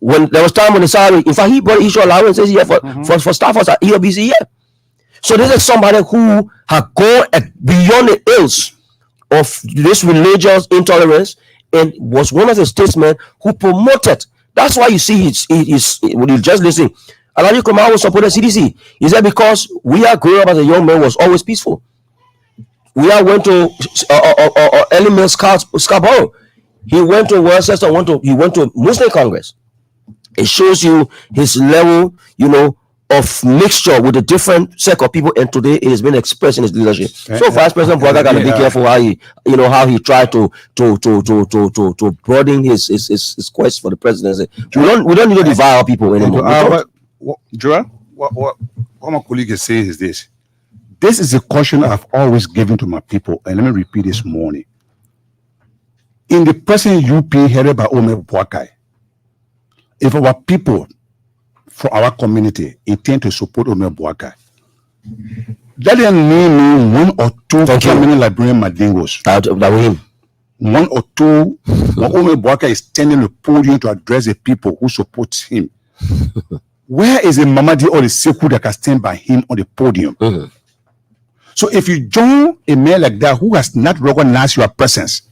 When there was time when the salary, in fact, he brought issue allowances here for staffers at ERBC here. So this is somebody who had gone beyond the ills of this religious intolerance and was one of the statesmen who promoted. That's why you see when you just listen, Alaji Kumar supported CDC. He said because we are growing up as a young man was always peaceful. We are went to Element Scarborough. He went to Worcester. He went to Muslim Congress. It shows you his level, of mixture with a different set of people. And today it has been expressed in his leadership. So Vice President Bouaka got to be careful how he tried to broaden his quest for the presidency. We don't need to devour people anymore. Joel, what my colleague is saying is this. This is a caution I've always given to my people, and let me repeat this morning. In the present UP headed by Ome Bouakai, if our people from our community intend to support Ome Boaka, let them name me one or two prominent Liberian Madingos. That him. One or two, when Ome Boaka is standing on the podium to address the people who support him. Where is the Mamadi or the Seku that can stand by him on the podium? So if you join a man like that who has not recognized your presence,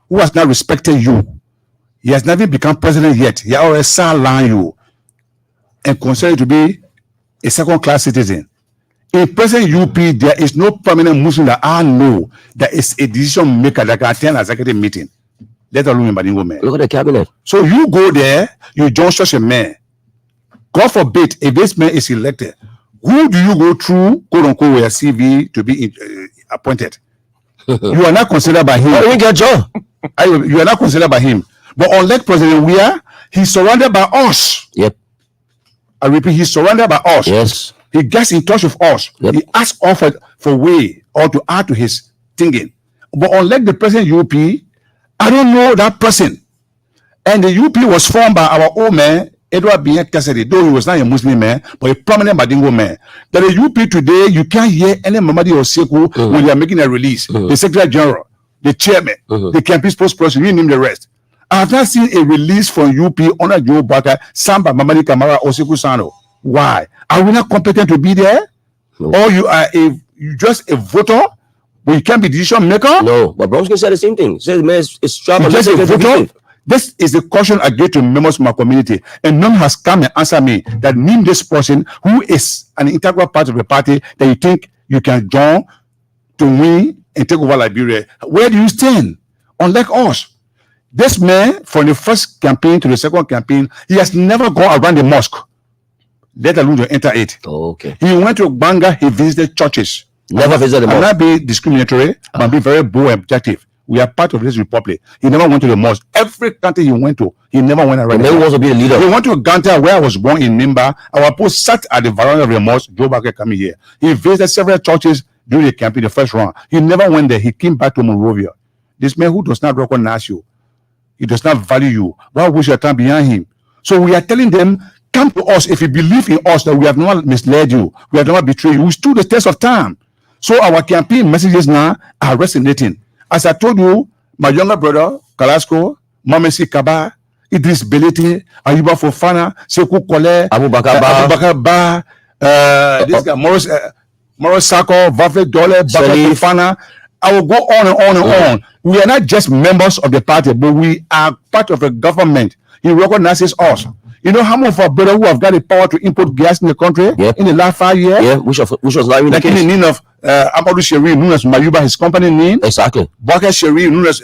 who has not respected you, he has never become president yet, he already sidelined you and considered you to be a second-class citizen. In present UP, there is no prominent Muslim that I know that is a decision maker that can attend an executive meeting. Let alone Madingo man. Look at the cabinet. So you go there, you join such a man. God forbid, if this man is elected, who do you go through, quote unquote, with a CV to be appointed? You are not considered by him. You get job. You are not considered by him. But unlike President Weah, he's surrounded by us. Yep. I repeat, he's surrounded by us. Yes. He gets in touch with us. Yep. He asks us for way or to add to his thinking. But unlike the present UP, I don't know that person. And the UP was formed by our old man, Edward B. Cassidy, though he was not a Muslim man, but a prominent Madingo man. That the UP today, you can't hear any Mamadi or Seku when they are making a release. The Secretary General, the Chairman, the campaign spokesperson, you name the rest. I have not seen a release from UP under Joe Baka, Samba, Mamadi Kamara, or Seku Sano. Why? Are we not competent to be there? No. Or you just a voter, but you can't be decision maker? No, but Bromsky said the same thing. He said, man, it's trouble. Just a voter? This is the caution I give to members of my community, and none has come and answered me that name this person who is an integral part of the party that you think you can join to win and take over Liberia. Where do you stand? Unlike us, this man, from the first campaign to the second campaign, he has never gone around the mosque, let alone to enter it. Oh, okay. He went to Banga, he visited churches. Never visited the I'm mosque. not being discriminatory, but be very bold and objective. We are part of this republic. He never went to the mosque. Every country he went to, he never went around. And then he wants to be a leader. He went to Ganta, where I was born in Nimba. Our post sat at the veranda of the mosque. Joe Baker coming here. He visited several churches during the campaign, the first round. He never went there. He came back to Monrovia. This man who does not recognize you, he does not value you. Why waste your time behind him? So we are telling them, come to us if you believe in us that we have not misled you, we have not betrayed you. We stood the test of time. So our campaign messages now are resonating. As I told you, my younger brother, Kalasco, Mamesi Kaba, Idris Belete, Ayuba Fofana, Sekou Kole, Abubakar Ba, this guy, Morris Sako, Vafle Dole, Bakar Fofana. I will go on and on and on. We are not just members of the party, but we are part of the government. He recognizes us. You know how many of our brothers who have got the power to import gas in the country in the last 5 years? Yeah, which was not even like in the name of Amadou Sheri, known as Mayuba, his company name. Exactly. Baka Sheri, known as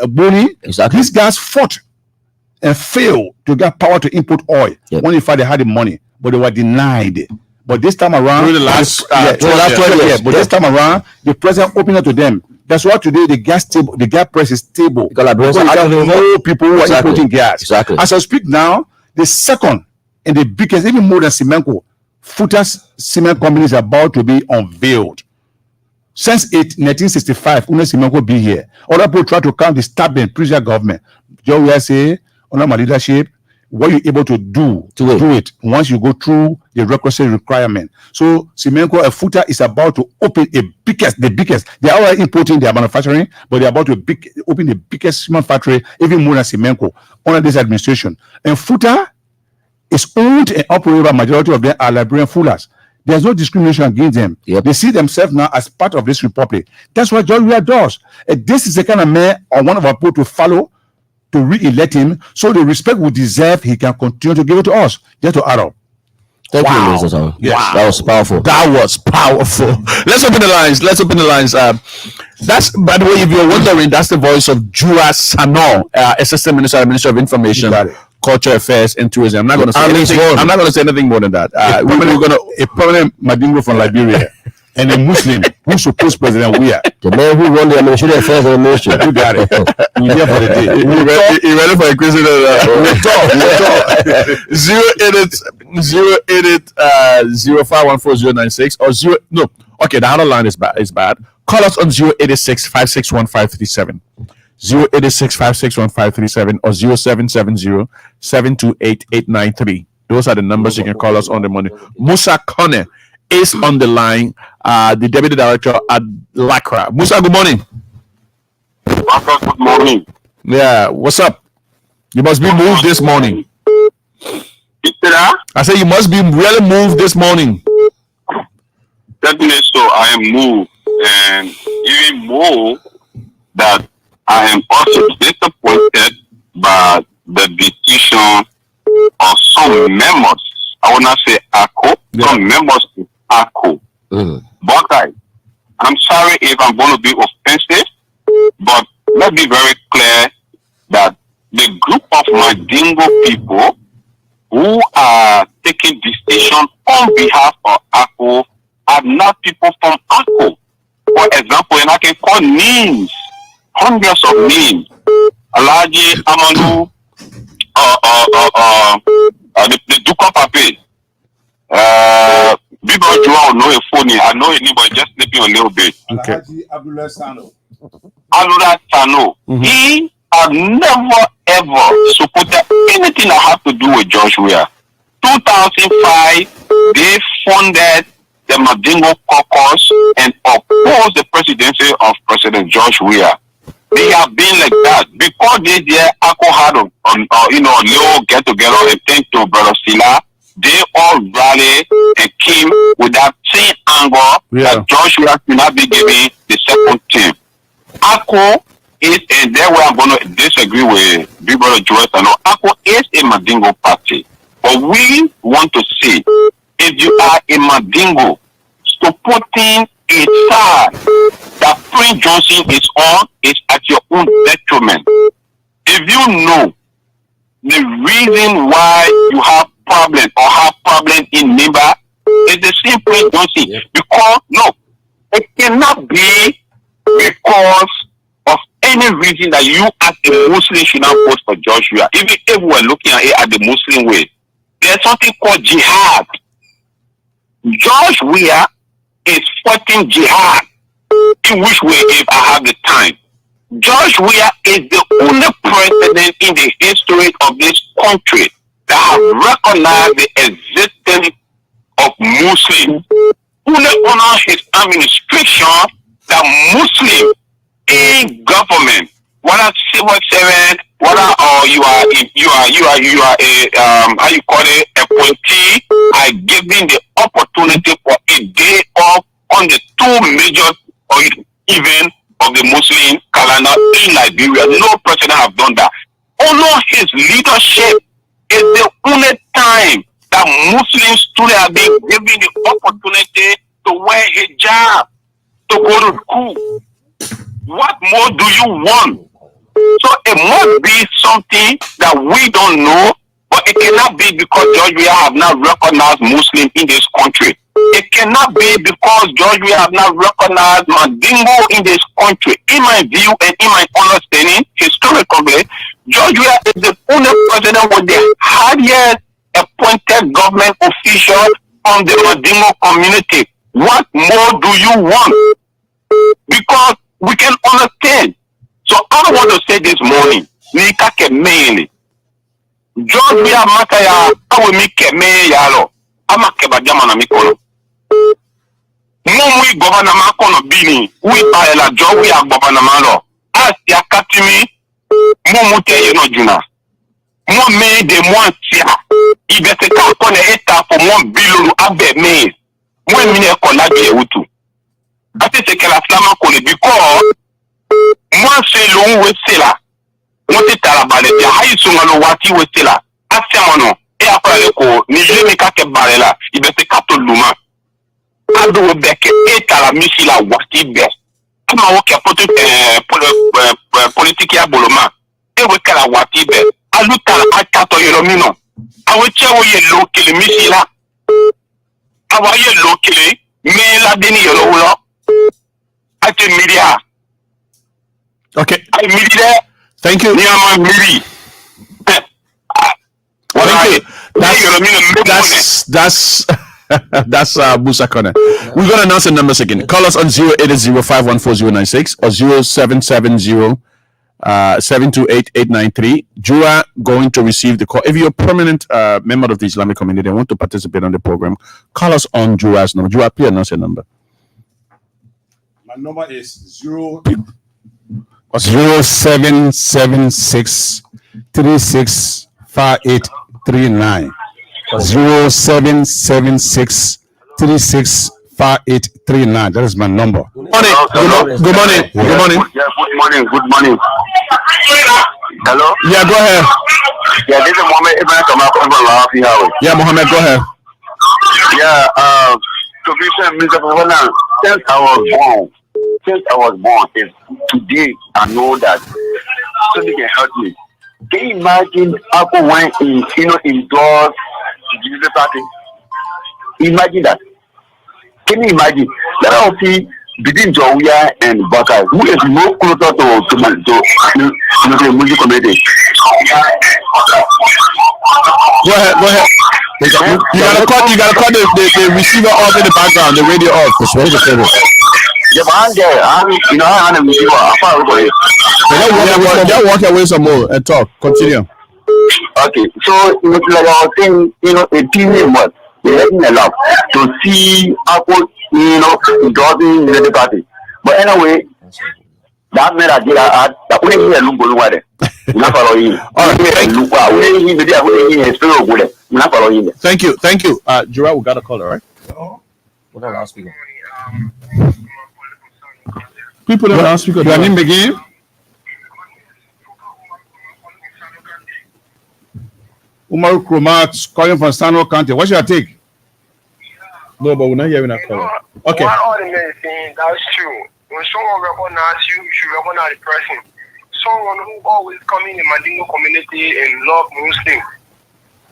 Boni. Exactly. These guys fought and failed to get power to import oil when in fact they had the money, but they were denied. But this time around, During the last 12 years. But this time around, the president opened up to them. That's why today the gas price is stable. Because you have more people who are importing gas. Exactly. As I speak now, the second and the biggest, even more than Semenco, Futas cement company is about to be unveiled. Since 1965, Una Semenco be here. Other people try to count the stubborn previous government. Joe will say, under my leadership, what you're able to do it once you go through the requisite requirement. So Semenco and Futa is about to open the biggest. They are already importing their manufacturing, but they're about to open the biggest cement factory, even more than Semenco, under this administration. And Futa is owned and operated by majority of them are Liberian fullers. There's no discrimination against them. Yep. They see themselves now as part of this republic. That's what John Weah does. And this is the kind of man or one of our people to follow, to re-elect him, so the respect we deserve, he can continue to give it to us. Just to add up. Thank you, Mr. Tom. Yes. Wow. That was powerful. That was powerful. Let's open the lines. That's, by the way, if you're wondering, that's the voice of Jura Sano, Assistant Minister of Information, Culture Affairs, and Tourism. I'm not going to say anything more than that. A prominent Madingo from Liberia and a Muslim who supports President Weah. The man who run the administrative affairs of the ministry. You got it. We're here for the day. You ready for a question? We'll talk. 088 or 0. No. Okay, the other line is bad. Call us on 086 561 537. 086561537 or 0770-728-893. Those are the numbers you can call us on the morning. Musa Kone is on the line, the deputy director at LACRA. Musa, good morning. Good morning. Yeah, what's up? You must be moved this morning. I say you must be really moved this morning. Definitely so. I am moved, and even more that I am also disappointed by the decision of some members. I will not say ACO, some members of ACO. But I'm sorry if I'm going to be offensive, but let's be very clear that the group of Mandingo people who are taking decision on behalf of ACO are not people from ACO. For example, and I can call names, hundreds of names. Alaji Amanu, the Duke of Pape, people Joao know a phone. I know anybody just sleeping a little bit. Okay. Alura Sano, he had never ever supported anything that had to do with George Weah. 2005, they funded the Mandingo caucus and opposed the presidency of President George Weah. They have been like that because they ACO had little get together and thanks to Brother Silla. They all rallied and came with that same angle that George Weah should not be given the second term. ACO is, and there where I'm going to disagree with Big Brother Joel. ACO is a Mandingo party, but we want to see if you are a Mandingo supporting a side that Prince Johnson is on, is at your own detriment. If you know the reason why you have problem or have problem in Nimba, is the same Prince Johnson. Because no, it cannot be because of any reason that you as a Muslim should not vote for George Weah. Even if we're looking at it at the Muslim way, there's something called jihad. George Weah is fighting jihad. In which way, if I have the time? George Weah is the only president in the history of this country that have recognized the existence of Muslims. Only honor his administration that Muslim in government, whether civil servant, whether you are a how you call it, appointee, are given the opportunity for a day off on the two major events of the Muslim calendar in Liberia. No president have done that. Honor his leadership is the only time that Muslims today are being given the opportunity to wear hijab, to go to school. What more do you want? So it must be something that we don't know, but it cannot be because George Weah have not recognized Muslim in this country. It cannot be because George Weah have not recognized Mandingo in this country. In my view and in my understanding, historically, George Weah is the only president with the highest appointed government official from the Mandingo community. What more do you want? Because we can understand. So I want to say this morning, Nika Kemele. George Weah Makaya, I will make Kemele Yalo. I'm a Kebajamana Mikolo. Mumwi governor Makono Bini, we are la George Weah governor Malo. As ya Katimi, Mumute Yenojuna. Mome de Mwantia. Ibete Kapone Eta for 1 billion Abe Maze. Mwen mine Kolabi Utu. Ati se ke la flama kole because moi c'est long wese la moi te talabale ya hayi sungalo wati wese la asiamono e après ko ni je mi ka ke bare la ibe se kato luma ado beke e tala misi la wati be ama wo ke politique ya boloma e we kala wati be aluta akato yeromino awo chewo ye lo kele misi la awa ye lo kele me la deni yelo lo ate media. Okay. I media. Thank you. Thank you. That's that's Musa Kone. We're gonna announce the numbers again. Call us on 080-514-096 or 728-893. Jura going to receive the call. If you're a permanent member of the Islamic community and want to participate on the program, call us on Jura's number. Jura, please announce your number. My number is 0776 365839. 0776 365839. That is my number. Good morning. Good morning. Good morning. Yeah, good morning. Good morning. Hello? Yeah, go ahead. Yeah, this is Mohammed Ibrahim from Lafi Highway. Yeah, Mohammed, go ahead. Yeah, to be fair, Mr. Professor, since I was born, is today I know that somebody can help me. Can you imagine Apple went indoors to the party? Imagine that. Can you imagine that I will see between Jawia and Baka, who is more closer to the music community? Go ahead. You gotta cut the receiver off in the background, the radio off. It's ready to service. Yeah, but I'm there. I'm a receiver. I'm far away. Yeah, walk away some more and talk. Continue. Okay, so like I was saying, a team was letting a lot to see Apple, endorsing the party. But anyway, that made I did that wouldn't hear look good. Not following. Thank you. Thank you. Jura, we got a caller, right? What are last speaker? People don't ask speaker. Your name begin? Umar Kromat calling from Sano County. What's your take? No, but we're not hearing that caller. Okay. What all the men saying, that's true. When someone recognize you, you should recognize the person. Someone who always come in the Mandingo community and love Muslim.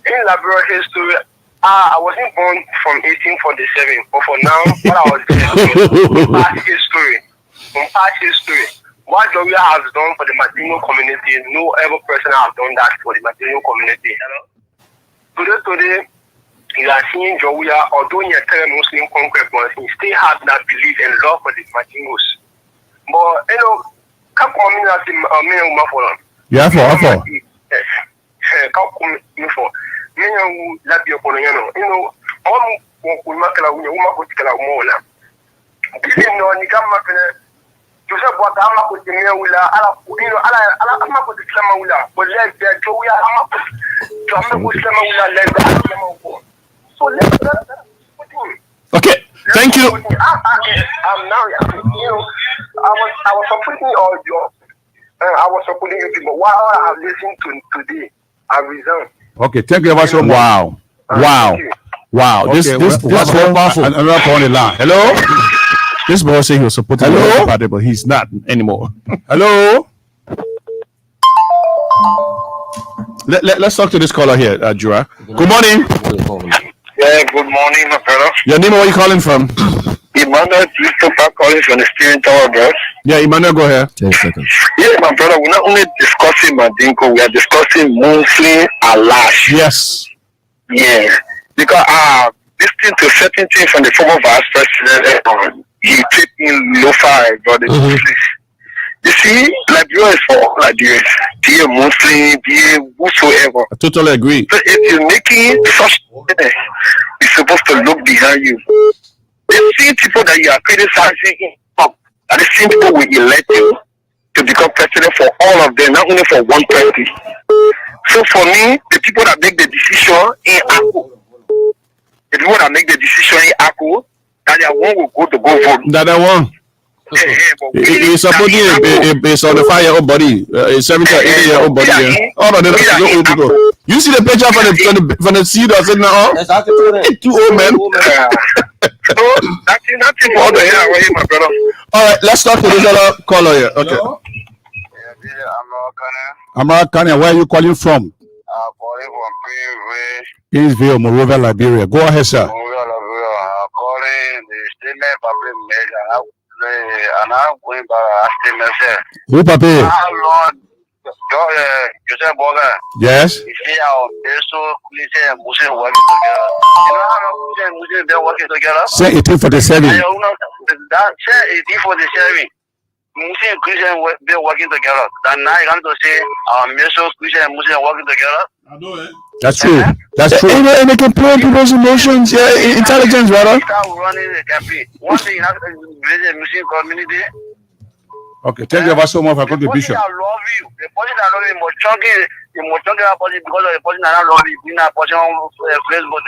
In Liberia history, I wasn't born from 1847, but for now, what I was there, from past history, what Doria has done for the Mandingo community, no other person has done that for the Mandingo community. Today, you are seeing Joya, although you're a Muslim conqueror, but he still has that belief and love for the Mandingos. But, come on, me as a man for them. Yeah, for. Come for. Me, who love your colonial, all who make a woman who take a mola. Didn't know any come up to say what I'm up with the mail, I'm up with the Slamawula, but let that Joya, I'm up with Slamawula, so let's okay, thank you. I'm now, I was supporting all your, I was supporting you people. While I have listened to today, I resign. Okay, thank you very much. Wow. Okay, This powerful. Another call on the line. Hello? This boy said he was supporting the party, but he's not anymore. Hello? Let's talk to this caller here, Jura. Good morning. Yeah, good morning, my brother. Your name, where are you calling from? Emmanuel Christopher calling from the steering tower, bro. Yeah, Emmanuel, go ahead. 10 seconds. Yeah, my brother, we're not only discussing Mandingo, we are discussing Muslim Alash. Yes. Yeah, because listening to certain things from the former vice president, he take in low five, brother. You see, Liberia is for all Liberians, be a Muslim, be a whosoever. I totally agree. So if you're making such things, you're supposed to look behind you. The same people that you are criticizing are the same people we elect you to become president for all of them, not only for one party. So for me, the people that make the decision in Akko, the people that make the decision in Akko, that they one will go vote. That one. He's supporting a 75-year-old body, a 70-year-old body. All of them are old people. You see the picture from the seed or sitting there? Two old men. So nothing for all the hair away, my brother. All right, let's talk to this other caller here. Okay. I'm Kanye. Where are you calling from? I'm calling from Kingsville, Monrovia, Liberia. Go ahead, sir. Calling the statement public measure. And I'm going back to myself. Who, Papi? Lord, Joseph Boga. Yes. You see how so Christian and Muslim working together. You know how Christian and Muslim they're working together? Say 1847. That say 1847. Muslim and Christian they're working together. And now you want to say Muslim, Christian, and Muslim working together. That's true. That's true. And they can play on people's emotions. Yeah, intelligence, brother. Start running the campaign. One thing you have to the Muslim community. Okay, thank you ever so much for contribution. The person that love you, the person that love you, must chunky that person because of the person that love you. Being a person on Facebook,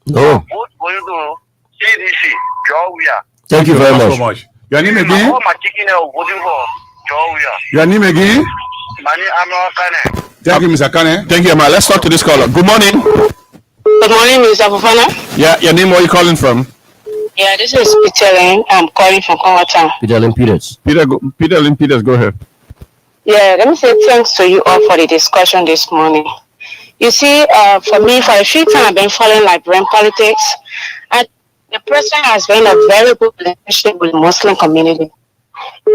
No. Vote for you to CDC, Georgia. Thank you very much. Your name again? All my chicken are voting for Georgia. Your name again? My name is Kane. Thank you, Mr. Kane. Thank you, man. Let's talk to this caller. Good morning. Good morning, Mr. Fofana. Yeah, your name, where are you calling from? Yeah, this is Peter Lane. I'm calling from Congo. Peter Peters. Peter Lynn Peters, go ahead. Yeah, let me say thanks to you all for the discussion this morning. You see, for me, for a few times, I've been following Liberian politics, and the president has been a very good relationship with the Muslim community.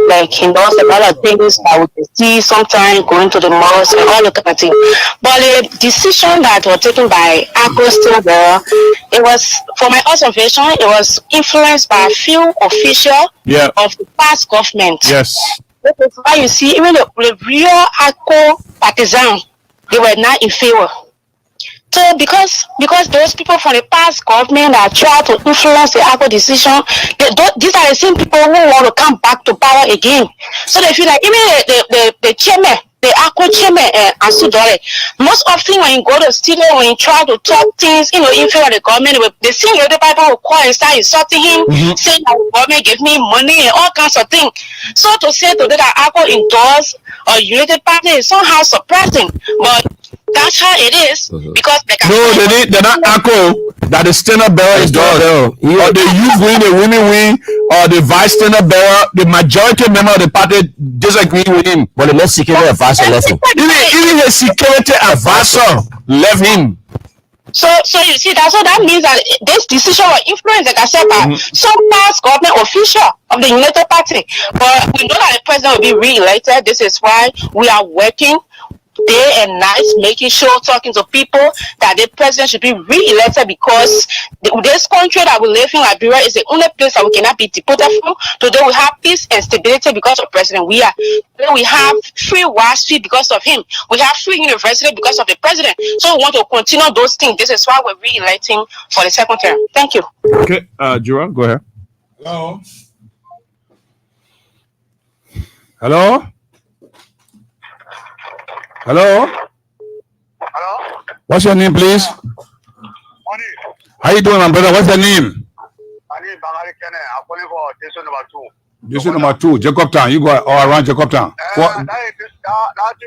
Like, he knows a lot of things that we can see sometimes going to the mosque and all that kind of thing. But the decision that was taken by Acosta there, it was, for my observation, it was influenced by a few officials of the past government. Yes. That is why you see, even the real ACO partisans, they were not in favor. So because those people from the past government that try to influence the ACO decision, these are the same people who want to come back to power again. So they feel like even the chairman, the ACO chairman, Asudore, most often when you go to studio, when you try to talk things, in favor of the government, the same other people will call and start insulting him, saying that the government gave me money and all kinds of things. So to say today that ACO endorse a United Party is somehow surprising, but that's how it is because they're not ACO. That the standard bearer is done. Or the youth wing, the women wing, or the vice standard bearer. The majority member of the party disagree with him. But the most security advisor left him. Even the security advisor left him. So you see that means that this decision was influenced, like I said, by some past government official of the United Party. But we know that the president will be re-elected. This is why we are working day and night, making sure, talking to people that the president should be re-elected because this country that we live in, Liberia, is the only place that we cannot be deported from. Today we have peace and stability because of President. We have free Wall Street because of him. We have free university because of the president. So we want to continue those things. This is why we're re-electing for the second term. Thank you. Okay, Jura, go ahead. Hello. Hello. Hello. Hello. What's your name, please? Morning. How you doing, my brother? What's your name? My name is Bangari Kene. I'm calling for station number 2. Station number 2, Jacobtown. You go all around Jacobtown. That thing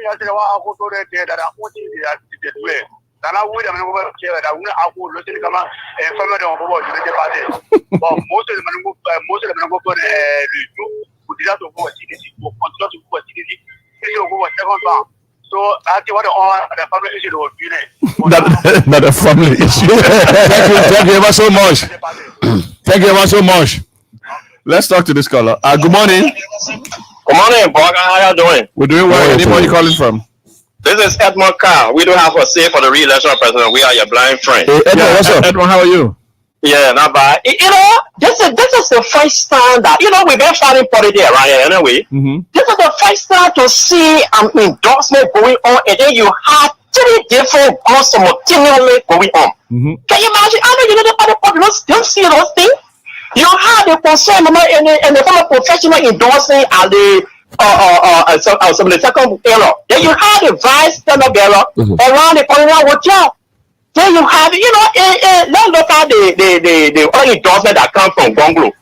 yesterday, what I go to there that I want to do it. Then I would have never said that I would listen to come and family on board the party. But most of them go for the review. We did not go for CDC. We continue to go for CDC. This will go for second round. So I think what the family issue was doing. Not a family issue. Thank you ever so much. Thank you ever so much. Let's talk to this caller. Good morning. Good morning, Boga. How you doing? We're doing well. Anybody you calling from? This is Edmond Carr. We don't have a say for the re-election of president. We are your blind friend. Hey, Edmond, what's up? Edmond, how are you? Yeah, not bad. This is the first time that, we've been fighting politics around here anyway. This is the first time to see an endorsement going on, and then you have 3 different groups simultaneously going on. Can you imagine? I know the party don't see those things. You have the concern and the former professional endorsing at the some of the second era. Then you have the vice standard bearer around the corner hotel. Then you have, let's look at the other endorsement that comes from Gonglo.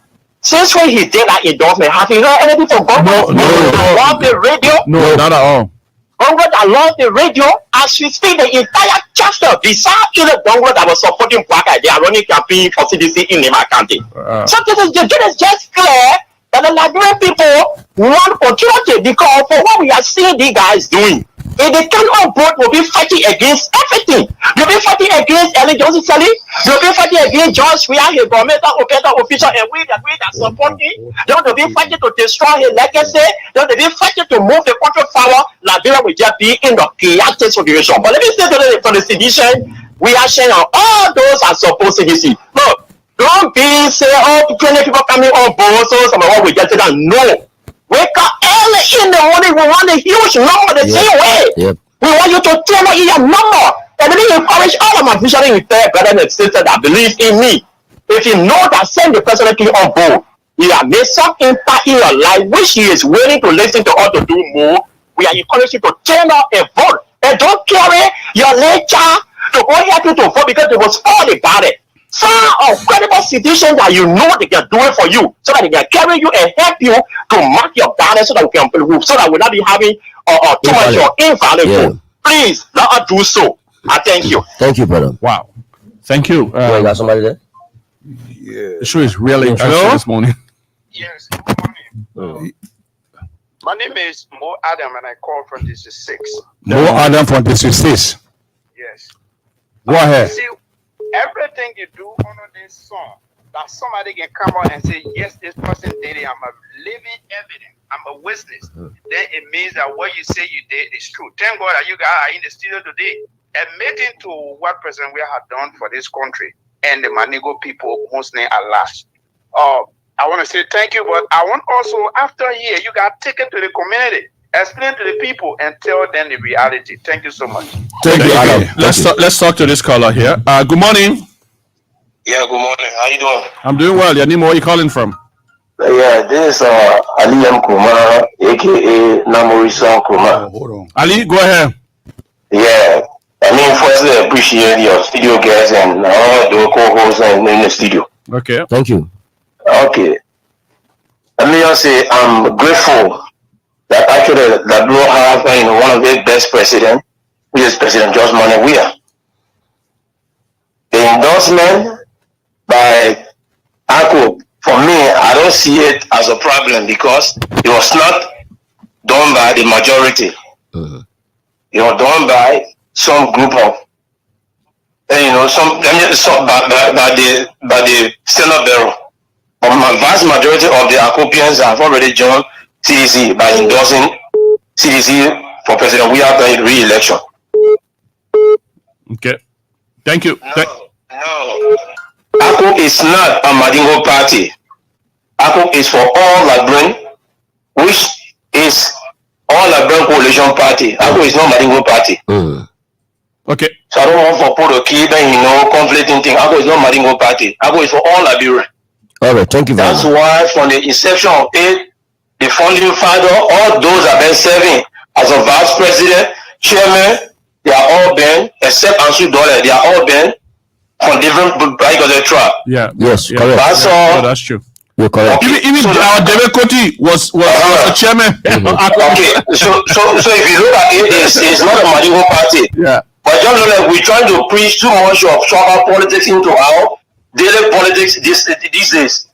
Since when he did that endorsement, have you heard anything from Gonglo? No. I love the radio. No, not at all. Gonglo that love the radio. As we speak, the entire chapter, besides Gonglo that was supporting Black, they are running campaign for CDC in Lima County. So this is just clear that the Liberian people want opportunity because for what we are seeing these guys doing. If they come on board, we'll be fighting against everything. You'll be fighting against Ellen Johnson Sally. You'll be fighting against George Weah, his governmental official, and we that support him. They'll be fighting to destroy his legacy. They'll be fighting to move the country forward. Liberia will just be in the chaotic situation. But let me say today, for the sedition, we are sharing all those are supposed to see. Look, don't be say, oh, 20 people coming on board, so some of what we get to that. No. Wake up early in the morning. We want a huge number the same way. Yep. We want you to tell us your number. And then encourage all of my visionary brothers and sisters that believe in me. If you know that send the president on board, he has made some impact in your life, which he is willing to listen to us to do more. We are encouraging you to turn out and vote. And don't carry your lecture to go help you to vote because it was all about it. Find a credible institution that you know they can do it for you, so that they can carry you and help you to mark your balance, so that we can so that we'll not be having too much or invalid vote. Please let us do so. I thank you. Thank you, brother. Wow. Thank you. You got somebody there? Yeah. The show is really interesting this morning. Yes, good morning. My name is Mo Adam and I call from District 6. Mo Adam from District 6. Yes. Go ahead. See, everything you do under this song, that somebody can come out and say, yes, this person did it. I'm a living evidence. I'm a witness. Then it means that what you say you did is true. Thank God that you guys are in the studio today admitting to what President Weah had done for this country and the Manigo people mostly at last. I want to say thank you, but I want also, after a year, you got to take it to the community, explain to the people, and tell them the reality. Thank you so much. Thank you, Adam. Let's talk to this caller here. Good morning. Yeah, good morning. How you doing? I'm doing well. Your name, where are you calling from? Yeah, this is Ali M. Kuma, aka Namorisa Kuma. Hold on. Ali, go ahead. Yeah, I mean, firstly, I appreciate your studio guests and all the co-hosts in the studio. Okay. Thank you. Okay. Let me just say I'm grateful that actually that we have one of the best presidents, which is President George Weah. The endorsement by ACO, for me, I don't see it as a problem because it was not done by the majority. It was done by some group of, by the Senate Bureau. But my vast majority of the Acopians have already joined CDC by endorsing CDC for President Weah re-election. Okay. Thank you. No. ACO is not a Madingo party. ACO is for all Liberian, which is all Liberian coalition party. ACO is not Madingo party. Okay. So I don't want for Port to keep conflicting thing. ACO is not Madingo party. ACO is for all Liberian. All right, thank you very That's much. why from the inception of it, the founding father, all those have been serving as a vice president, chairman, they are all been, except Ansu Dole, they are all been from different because of the tribe. Yeah. Yes, yeah. correct. That's No, all. that's true. You're correct. Even So David Koti was the chairman. Okay, so if you look at it, it's not a Madingo party. Yeah. But just know that we're trying to preach too much of tribal politics into our daily politics these days.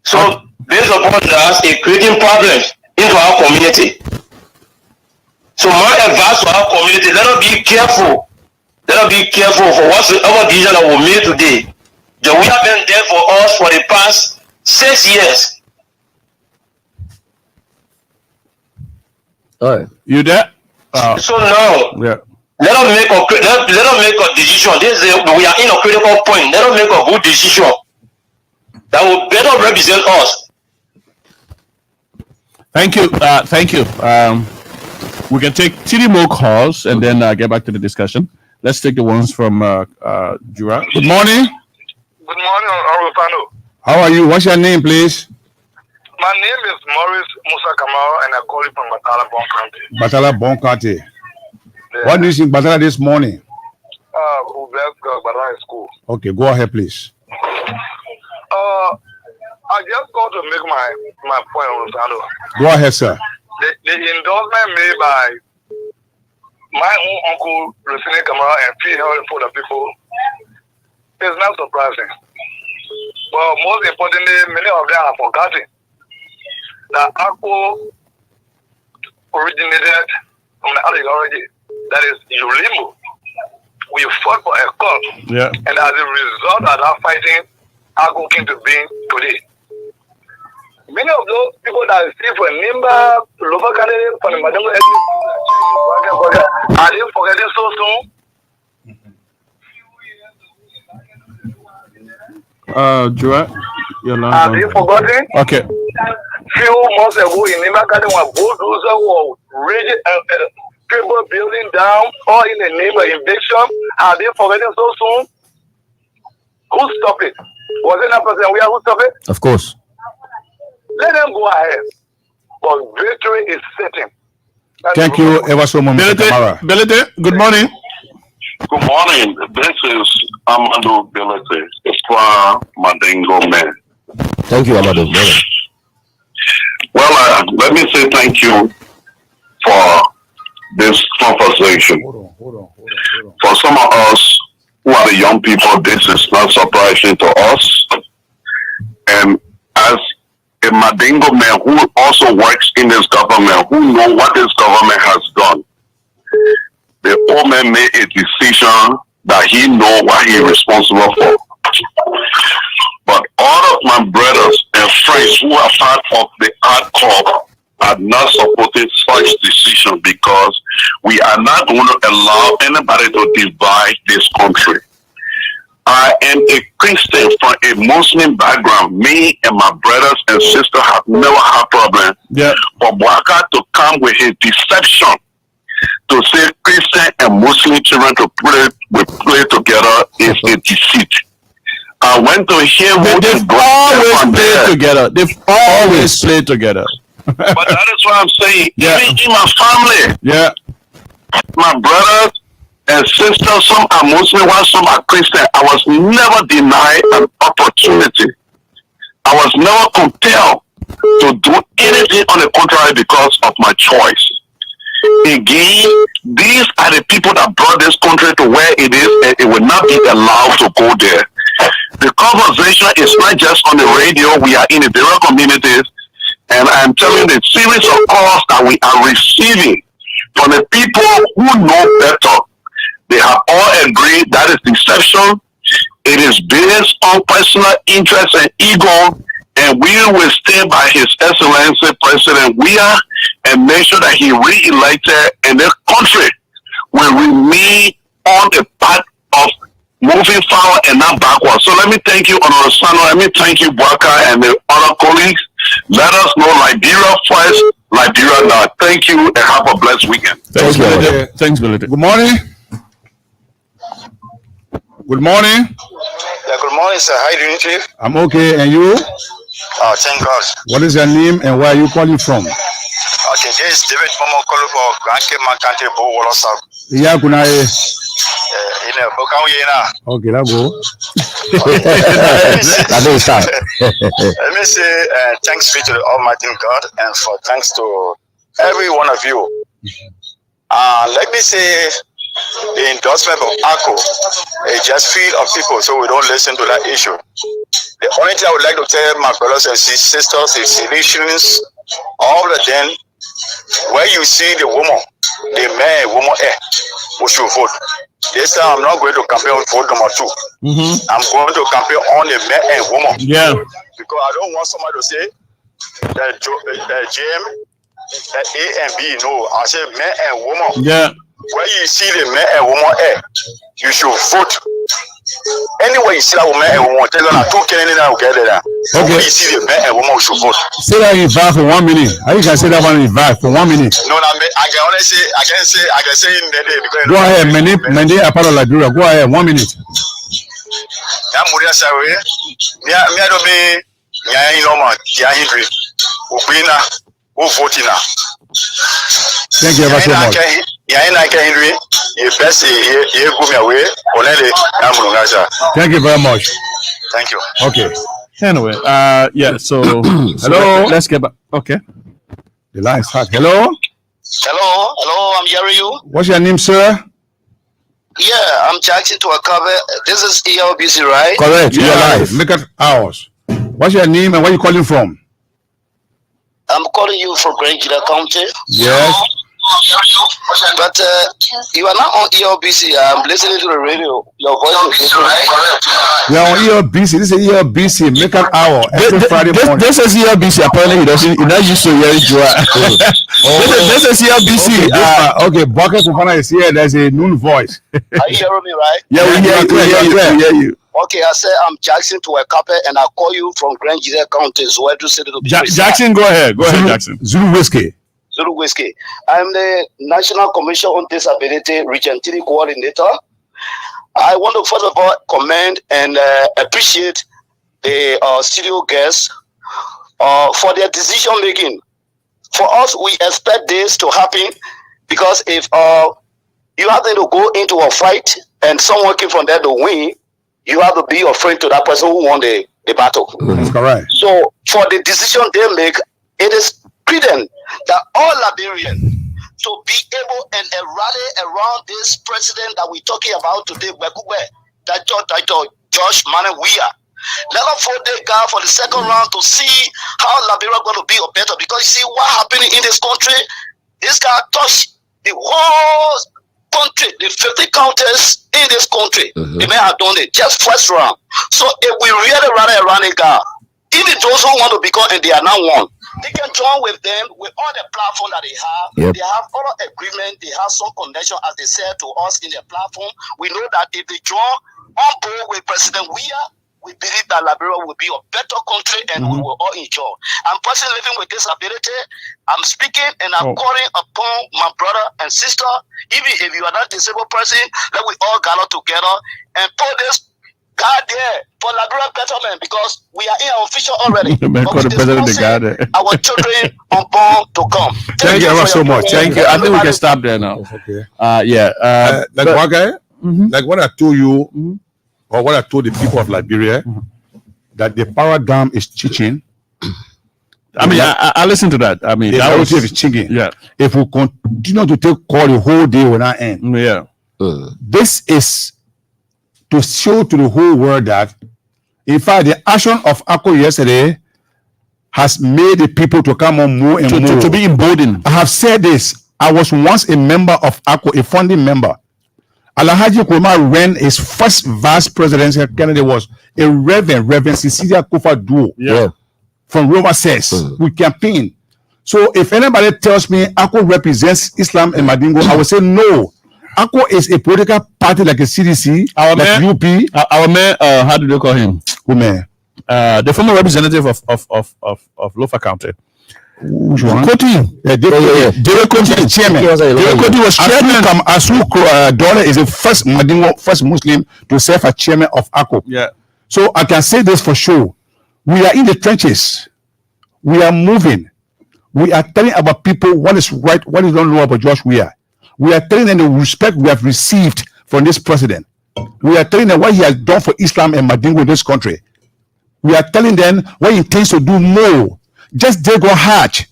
So based upon that, it's creating problems into our community. So my advice to our community, let us be careful. Let us be careful for whatsoever decision that we made today. We have been there for us for the past 6 years. All right. You there? So now, Yeah. let us make a decision. We are in a critical point. Let us make a good decision that will better represent us. Thank you. Thank you. We can take 3 more calls and then get back to the discussion. Let's take the ones from Jura. Good morning. Good morning, Arufano. How are you? What's your name, please? My name is Maurice Musa Kamau and I call you from Batala Bon County. Batala Bonkate. What do you think, Batala, this morning? Who bless God, Batala School. Okay, go ahead, please. I just got to make my point, Arufano. Go ahead, sir. The endorsement made by my own uncle, Lucine Kamara, and P. for the people is not surprising. But most importantly, many of them have forgotten that ACO originated from the ideology that is Ulimo. We fought for a cause, Yeah. and as a result of that fighting, ACO came to being today. Many of those people that see for Nimba, local candidate for the Madam, are they forgetting so soon? Joel, your line. Have you forgotten? Okay. Few months ago in Micat, when bulldozer was really people building down or in the name of invasion. Have they forgotten so soon? Who stopped it? Was it not President Weah who stopped it? Of course. Let them go ahead. But victory is certain. Thank you ever so much, Mr. Kamara. Belete, good morning. Good morning. This is Amadou Belete, Espoir Madengo man. Thank you, Amadou. Morning. Well, let me say thank you for this conversation. Hold on. For some of us who are the young people, this is not surprising to us. And as a Madingo man who also works in this government, who know what this government has done, the old man made a decision that he know what he is responsible for. But all of my brothers and friends who are part of the art club are not supporting such decision because we are not going to allow anybody to divide this country. I am a Christian from a Muslim background. Me and my brothers and sisters have never had problem. Yeah. For Waka to come with his deception to say Christian and Muslim children to play together is a deceit. I went to hear what They've always played together. They've always played together. But that is what I'm saying. Yeah. Even in my family, Yeah. my brothers and sisters, some are Muslim, while some are Christian. I was never denied an opportunity. I was never compelled to do anything on the contrary because of my choice. Again, these are the people that brought this country to where it is, and it will not be allowed to go there. The conversation is not just on the radio. We are in the various communities, and I'm telling the series of calls that we are receiving from the people who know better. They have all agreed that is deception. It is based on personal interest and ego, and we will stand by His Excellency President Weah and make sure that he re-elected, and the country will remain on the path of moving forward and not backwards. So let me thank you, Honorable Sano. Let me thank you, Bwaka, and the other colleagues. Let us know Liberia first, Liberia now. Thank you, and have a blessed weekend. Thanks, Thank you. Belete. Thanks, Belete. Good morning. Good morning. Yeah, good morning, sir. How are you doing, Chief? I'm okay, and you? Oh, thank God. What is your name and where are you calling from? Okay, this is David Momo calling for Grand Cape Country, Bo Walla South. Yeah, Kunaye. Okay, let's go. Let me say thanks be to the Almighty God and for thanks to every one of you. Let me say the endorsement of ACO is just feed of people so we don't listen to that issue. The only thing I would like to tell my brothers and sisters is Silesians, all of them, where you see the woman, the man, woman, we should vote. This time I'm not going to campaign on vote number 2. I'm going to campaign on the man and woman. Yeah. Because I don't want somebody to say that JM, that A and B. No, I say man and woman. Yeah. Where you see the man and woman, you should vote. Anyway, you see that woman and woman, tell them that 2 Kennedy now get there. Okay. Where you see the man and woman, we should vote. Say that in VAR for 1 minute. How you can say that one in VAR for 1 minute? No, I can only say, I can say in the day because Go ahead, Mende are part of Liberia. Go ahead, 1 minute. I'm Muria Sawe. Me I don't be Nya Inoma, Tia Hindri, Upina, Uvotina. Thank you ever so much. Yaina Henry, you best you go me away, Onele, Amrungaza. Thank you very much. Thank you. Okay. Anyway, yeah, so hello. Let's get back. Okay. The line is hot. Hello? Hello, I'm hearing you. What's your name, sir? Yeah, I'm Jackson to a cover. This is ELBC, right? Correct. You're Yeah. live. Make it ours. What's your name and where you calling from? I'm calling you from Grand Gila County. Yes. But you are not on ELBC. I'm listening to the radio. Your voice is different. We are on ELBC. This is ELBC. Make it hour every Friday morning. This is ELBC. Apparently, he's not used to hearing Joa. This is ELBC. Okay, Bucket Kufana is here. There's a noon voice. Are you hearing me, right? Yeah, we hear you. We hear you. Okay, I said I'm Jackson to a carpet, and I call you from Grand Jide County, so I do say to Jackson, go ahead, Jackson. Zulu Whiskey. Zulu Whiskey. I'm the National Commission on Disability Region 3 Coordinator. I want to first of all commend and appreciate the studio guests for their decision making. For us, we expect this to happen because if you have to go into a fight and someone came from there to win, you have to be a friend to that person who won the battle. That's correct. So for the decision they make, it is prudent that all Liberians to be able and rally around this president that we're talking about today, that Josh Manawia. Let us vote the guy for the second round to see how Liberia going to be better. Because you see what happening in this country, this guy touched the whole country, the 50 counties in this country. The man have done it just first round. So if we really rally around the guy, even those who want to become and they are now one, they can join with them with all the platform that they have. They have all agreement. They have some connection, as they said to us in their platform. We know that if they join on board with President Weah, we believe that Liberia will be a better country and we will all enjoy. I'm personally living with disability. I'm speaking and I'm calling upon my brother and sister. Even if you are not a disabled person, let we all gather together and put this God there for Liberia betterment, because we are in our future already. Our children unborn to come. Thank you ever so much. Thank you. I think we can stop there now. Okay. Like what I told you, or what I told the people of Liberia, that the paradigm is teaching. I mean, I listened to that. I mean, the that was narrative is changing. Yeah. If we continue to take call the whole day will not end. Yeah. This is to show to the whole world that, in fact, the action of ACO yesterday has made the people to come on more and more. To be emboldened. I have said this. I was once a member of ACO, a founding member. Alhaji Nkrumah ran his first vice presidential candidate was a Reverend Cecilia Kofa Duo from Roma Says. We campaigned. So if anybody tells me ACO represents Islam and Madingo, I will say no. ACO is a political party like a CDC, like UP. Our mayor, how do they call him? Who mayor? The former representative of Lofa County. Which one? Derek Koti, chairman. Derek Koti was chairman. Asu Dollar is the first Muslim to serve as chairman of ACO. Yeah. So I can say this for sure. We are in the trenches. We are moving. We are telling our people what is right, what is wrong about Josh Weah. We are telling them the respect we have received from this president. We are telling them what he has done for Islam and Madingo in this country. We are telling them what he intends to do more. Just they go hard.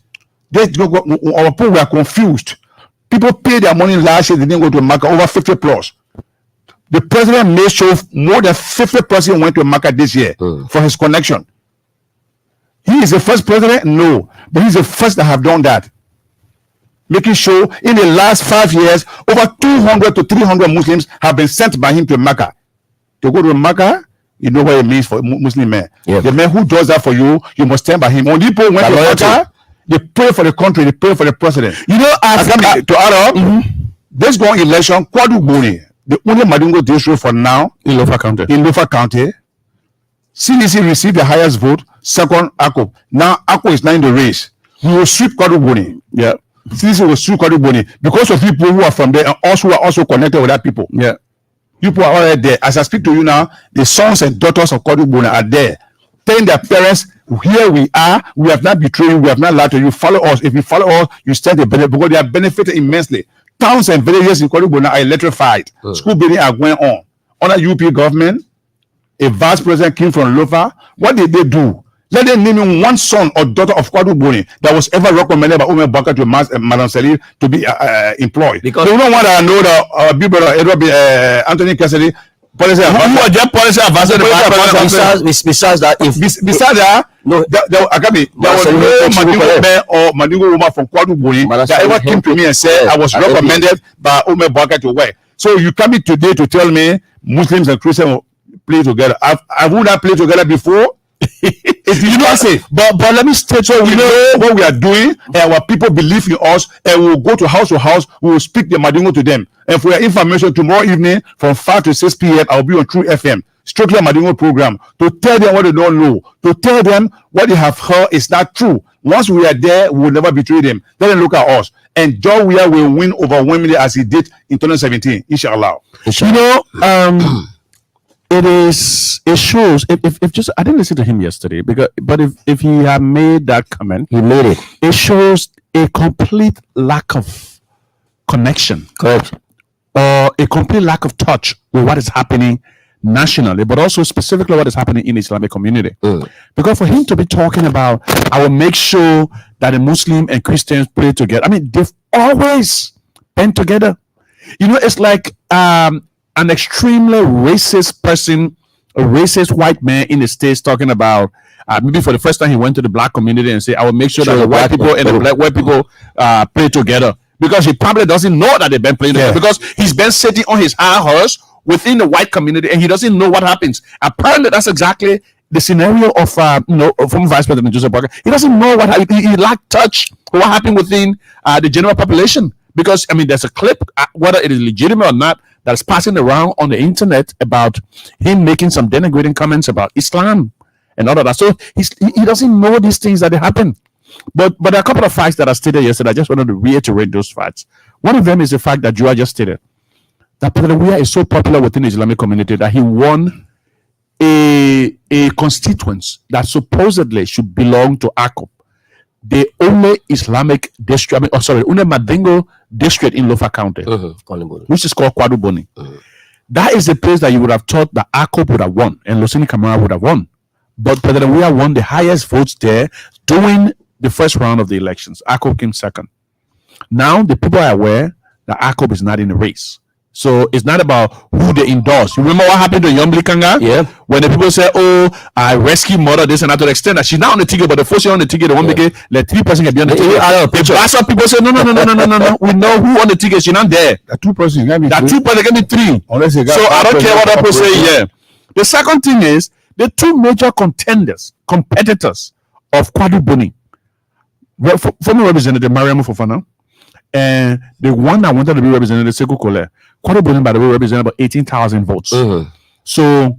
Our people were confused. People paid their money last year, they didn't go to Makkah, over 50 plus. The president made sure more than 50% went to Makkah this year for his connection. He is the first president? No. But he's the first that have done that. Making sure in the last 5 years, over 200 to 300 Muslims have been sent by him to Makkah. To go to Makkah, you know what it means for Muslim men. Yeah. The man who does that for you, you must stand by him. When people went to Makkah, they pray for the country, they pray for the president. You know, to add up, this going election, Kwadu Boni, the only Madingo district for now in Lofa County, CDC received the highest vote, second ACO. Now ACO is now in the race. We will sweep Kwadu Boni. Yeah. CDC will sweep Kwadu Boni because of people who are from there and also who are also connected with that people. Yeah. People are already there. As I speak to you now, the sons and daughters of Kwadu Boni are there, telling their parents, here we are, we have not betrayed you, we have not lied to you, follow us. If you follow us, you stand the benefit because they are benefited immensely. Towns and villages in Kwadu Boni are electrified. School building are going on. Under UP government, a vice president came from Lofa. What did they do? Let them name him one son or daughter of Kwadu Boni that was ever recommended by Umar Baka to Madam Salih to be employed. Because they don't want to know that our big brother Anthony Cassidy policy advisor. Just policy advisor. Besides that, besides that, there was no Madingo man or Madingo woman from Kwadu Boni that ever came to me and said I was recommended by Umar Baka to work. So you come in today to tell me Muslims and Christians will play together. I would have played together before. You know, but let me state so we know what we are doing, and our people believe in us, and we will go to house, we will speak the Madingo to them. And for your information, tomorrow evening from 5 to 6 p.m. I'll be on True FM. strictly a Madingo program, to tell them what they don't know, to tell them what they have heard is not true. Once we are there, we will never betray them. Let them look at us. And John Weah will win overwhelmingly as he did in 2017, inshallah. Inshallah. You know, it shows if just I didn't listen to him yesterday but if he had made that comment, He made it. it shows a complete lack of connection Correct. or a complete lack of touch with what is happening nationally, but also specifically what is happening in the Islamic community. Because for him to be talking about, I will make sure that the Muslim and Christians pray together. I mean, they've always been together. You know, it's like an extremely racist person, a racist white man in the States talking about maybe for the first time he went to the black community and say, I will make sure that the white people and the black white people play together. Because he probably doesn't know that they've been playing together, because he's been sitting on his high horse within the white community and he doesn't know what happens. Apparently, that's exactly the scenario of former Vice President Joseph Parker. He doesn't know what he lacked touch with what happened within the general population. Because I mean, there's a clip, whether it is legitimate or not, that's passing around on the internet about him making some denigrating comments about Islam and all of that. So he doesn't know these things that they happen. But there are a couple of facts that I stated yesterday. I just wanted to reiterate those facts. One of them is the fact that Joa just stated that President Weah is so popular within the Islamic community that he won a constituency that supposedly should belong to ACOP, the only Islamic district, only Madingo district in Lofa County, which is called Kwaduboni. That is the place that you would have thought that ACOP would have won and Losini Kamara would have won. But President Weah won the highest votes there during the first round of the elections. ACOP came second. Now the people are aware that ACOP is not in the race. So it's not about who they endorse. You remember what happened to Yombli Kanga? Yeah. When the people say, "Oh, I rescue mother," this and that, to the extent that she's not on the ticket, but the first year on the ticket, the one get like 3% can be on the ticket. That's what people say. No. We know who on the ticket. She's not there. That 2% can be That 2% can be 3. Unless you got So I don't care what people say. operation. Yeah. The second thing is the two major competitors of Kwaduboni, former Representative Mariam Fofana, and the one that wanted to be Representative Sekou Kole. Kwaduboni, by the way, represented about 18,000 votes. So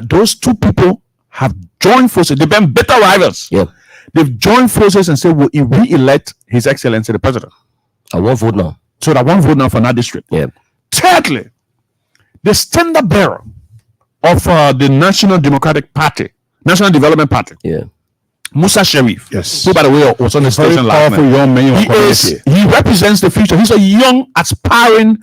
those two people have joined forces. They've been bitter rivals. Yeah. They've joined forces and said, we'll re-elect His Excellency the President. I won't vote now. So that one vote now for that district. Yeah. Thirdly, the standard bearer of the National Democratic Party, National Development Party, Yeah. Musa Sharif, Yes. who by the way was on the Very station last powerful night. young man. He represents the future. He's a young, aspiring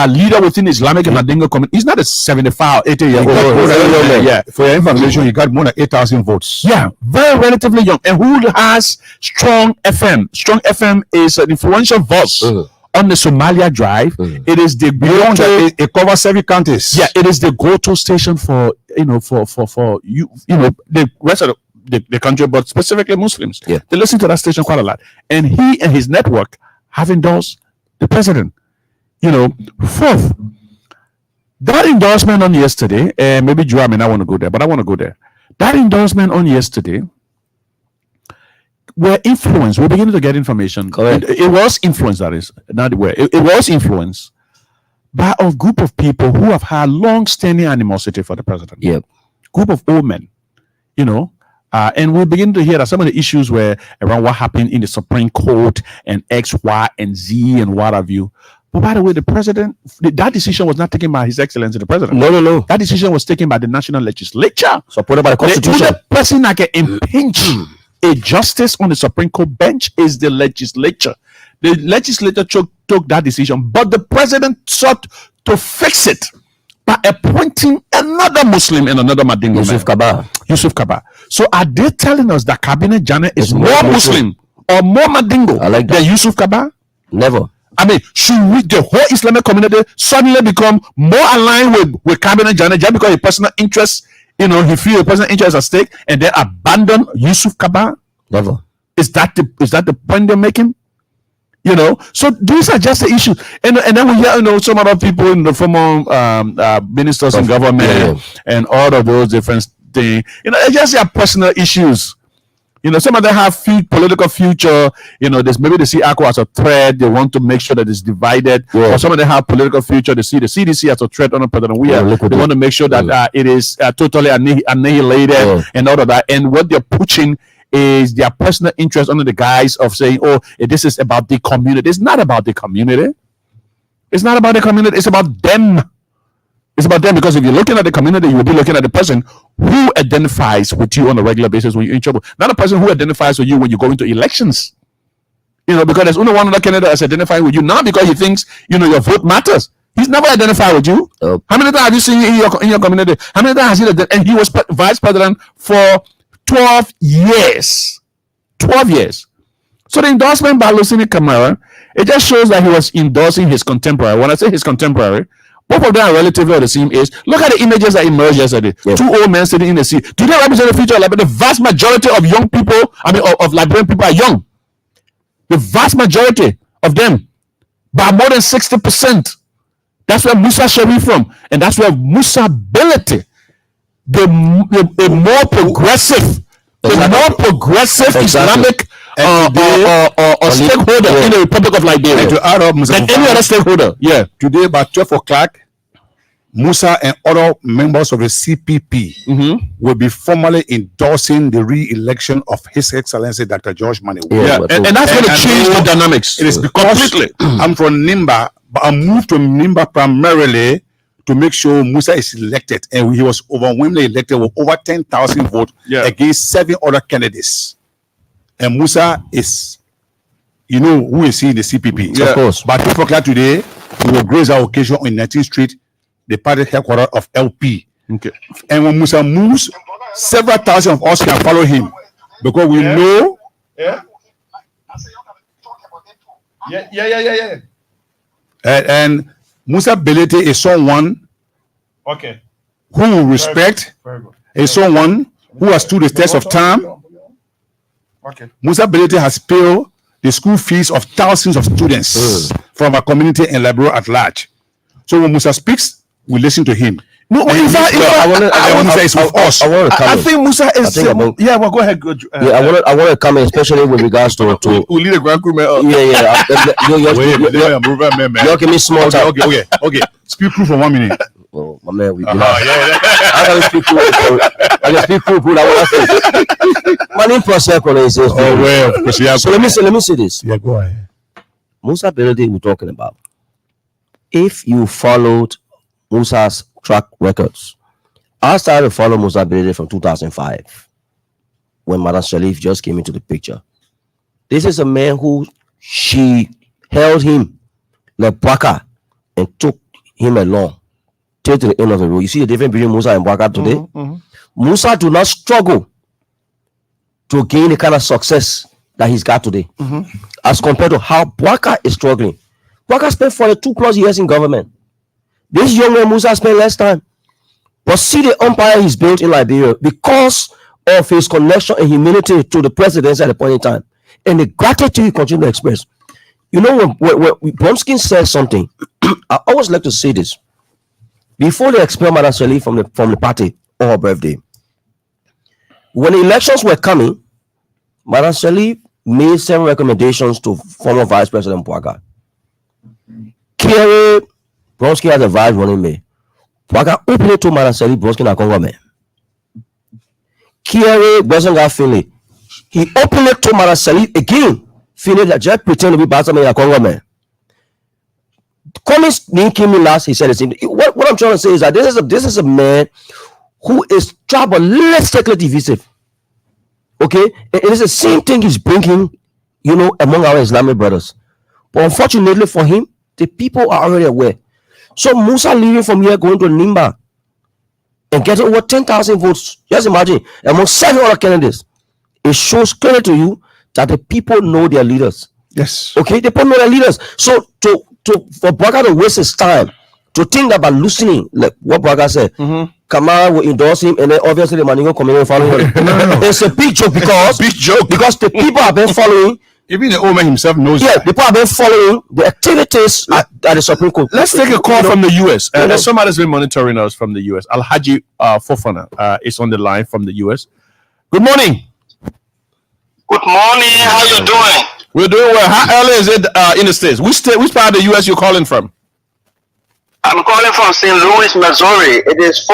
leader within the Islamic and Madingo community. He's not a 75 or 80-year-old. Yeah. For your information, he got more than 8,000 votes. Yeah, very relatively young, and who has strong FM. Strong FM is an influential voice on the Somalia Drive. It is the Beyond go-to. that, it covers 7 counties. Yeah, it is the go-to station for the rest of the country, but specifically Muslims. Yeah. They listen to that station quite a lot, and he and his network have endorsed the president. Fourth, that endorsement on yesterday, and maybe Joa may not want to go there, but I want to go there. That endorsement on yesterday were influenced. We're beginning to get information. Correct. It was influenced, that is, not where. It was influenced by a group of people who have had long-standing animosity for the president. Yeah. Group of old men, and we begin to hear that some of the issues were around what happened in the Supreme Court and X, Y, and Z and what have you. But by the way, the president, that decision was not taken by His Excellency the President. No. That decision was taken by the National Legislature. Supported by the Constitution. The person that can impinge a justice on the Supreme Court bench is the legislature. The legislature took that decision, but the president sought to fix it by appointing another Muslim and another Madingo Yusuf Kaba. So are they telling us that Cabinet Janet is more Muslim or more Madingo than Yusuf Kaba? Never. I mean, should the whole Islamic community suddenly become more aligned with Cabinet Janet just because a personal interest, he feels a personal interest at stake, and then abandon Yusuf Kaba? Never. Is that the point they're making? So these are just the issues, and then we hear some other people in the former ministers in government and all of those different things. It's just their personal issues. You know, some of them have political future. You know, maybe they see ACO as a threat. They want to make sure that it's divided. Yeah. Or some of them have political future. They see the CDC as a threat on President Weah. They want to make sure that it is totally annihilated and all of that. And what they're pushing is their personal interest under the guise of saying, "Oh, this is about the community." It's not about the community. It's not about the community. It's about them. It's about them, because if you're looking at the community, you will be looking at the person who identifies with you on a regular basis when you're in trouble. Not a person who identifies with you when you go into elections. You know, because there's only one other candidate that's identifying with you, not because he thinks, you know, your vote matters. He's never identified with you. How many times have you seen in your community? How many times has he? And he was vice president for 12 years. 12 years. So the endorsement by Lucini Camara, it just shows that he was endorsing his contemporary. When I say his contemporary, both of them are relatively the same age. Look at the images that emerged yesterday. Yeah. Two old men sitting in the sea. Do they represent the future of Liberia? The vast majority of young people, of Liberian people are young. The vast majority of them, by more than 60%. That's where Musa Sharif from. And that's where Musa ability, the more progressive, Islamic stakeholder in the Republic of Liberia. And to add up, than any other stakeholder. Yeah. Today by 12 o'clock, Musa and other members of the CPP will be formally endorsing the re-election of His Excellency Dr. George Mani. And that's going to change the dynamics. It is because I'm from Nimba, but I moved to Nimba primarily to make sure Musa is elected, and he was overwhelmingly elected with over 10,000 votes against 7 other candidates. And Musa is, you know, who is he in the CPP? Of course. But 12 o'clock today, we will grace our occasion on 19th Street, the party headquarters of LP. Okay. And when Musa moves, several thousand of us can follow him, because we know. Yeah. And Musa Belete is someone who will respect, is someone who has stood the test of time. Musa Belete has paid the school fees of thousands of students from our community and Liberia at large. So when Musa speaks, we listen to him. No, in fact, I think Musa is. Well, go ahead. I want to comment, especially with regards to. We lead the grand crew, man. You give me small time. Okay. Speak proof for 1 minute. Oh, my man, I gotta speak proof. I can speak proof. My name is So let me say this. Yeah, go ahead. Musa Belede we're talking about. If you followed Musa's track records, I started to follow Musa Belede from 2005 when Madam Sharif just came into the picture. This is a man who she held him like Baka and took him along till to the end of the road. You see the difference between Musa and Baka today? Musa do not struggle to gain the kind of success that he's got today, as compared to how Baka is struggling. Baka spent 42+ years in government. This young man Musa spent less time. But see the empire he's built in Liberia because of his connection and humility to the presidency at the point in time, and the gratitude he continues to express. You know, when Bromsky says something, I always like to say this. Before they expel Madam Sharif from the party on her birthday, when the elections were coming, Madam Sharif made several recommendations to former Vice President Bouaga. Kerry Bromsky has a vice running me. Bouaga openly told Madam Sharif Bromsky na Congo man. Kerry wasn't got Finley. He openly told Madam Sharif again, Finley that just pretend to be Basama in Congo man. Comments didn't came in last. He said the same. What I'm trying to say is that this is a man who is tribalistically divisive. Okay, and it is the same thing he's bringing, you know, among our Islamic brothers. But unfortunately for him, the people are already aware. So Musa leaving from here, going to Nimba, and getting over 10,000 votes. Just imagine, among 7 other candidates. It shows clearly to you that the people know their leaders. Yes. Okay, the people know their leaders. So for Bouaga to waste his time to think about loosening, like what Bouaga said, Kamara will endorse him, and then obviously the Maningo community following him. It's a big joke because the people have been following. Even the old man himself knows. Yeah, the people have been following the activities at the Supreme Court. Let's take a call from the US. Somebody's been monitoring us from the US. Alhaji Fofana is on the line from the US. Good morning. Good morning. How you doing? We're doing well. How early is it in the States? Which part of the U.S. you calling from? I'm calling from St. Louis, Missouri. It is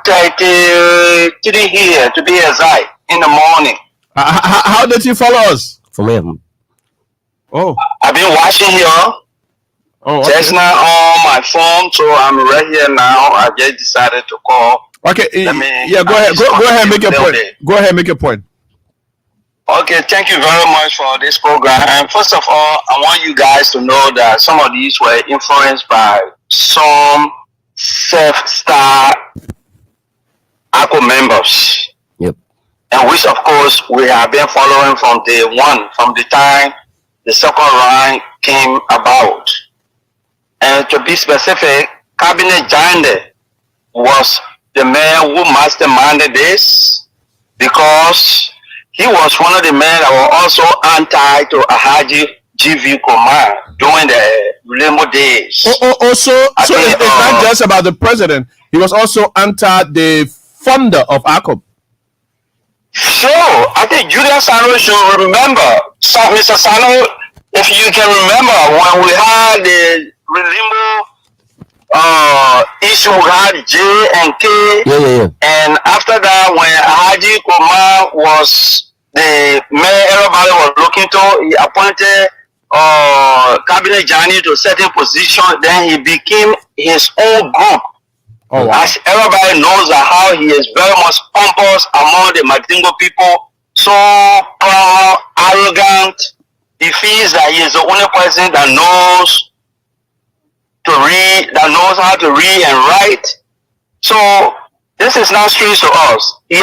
4:33 here, to be exact, in the morning. How did you follow us? From here. Oh. I've been watching here. Oh, okay. Just now on my phone, so I'm right here now. I just decided to call. Okay. Go ahead. Go ahead. Make your point. Go ahead. Make your point. Okay, thank you very much for this program. And first of all, I want you guys to know that some of these were influenced by some self-star ACO members. Yep. And which, of course, we have been following from day one, from the time the second round came about. And to be specific, Cabinet Jande was the man who masterminded this, because he was one of the men that were also anti to Ahaji GV command during the Lemo days. So it's not just about the president. He was also anti the founder of ACOP. So I think Julian Sano should remember. So, Mr. Sano, if you can remember when we had the Lemo issue, we had J and K, and after that, when Ahaji Command was the mayor, everybody was looking to, he appointed Cabinet Jani to certain position, then he became his own group. Oh, wow. As everybody knows that how he is very much pompous among the Madingo people, so proud, arrogant. He feels that he is the only person that knows to read, that knows how to read and write. So this is not strange to us. He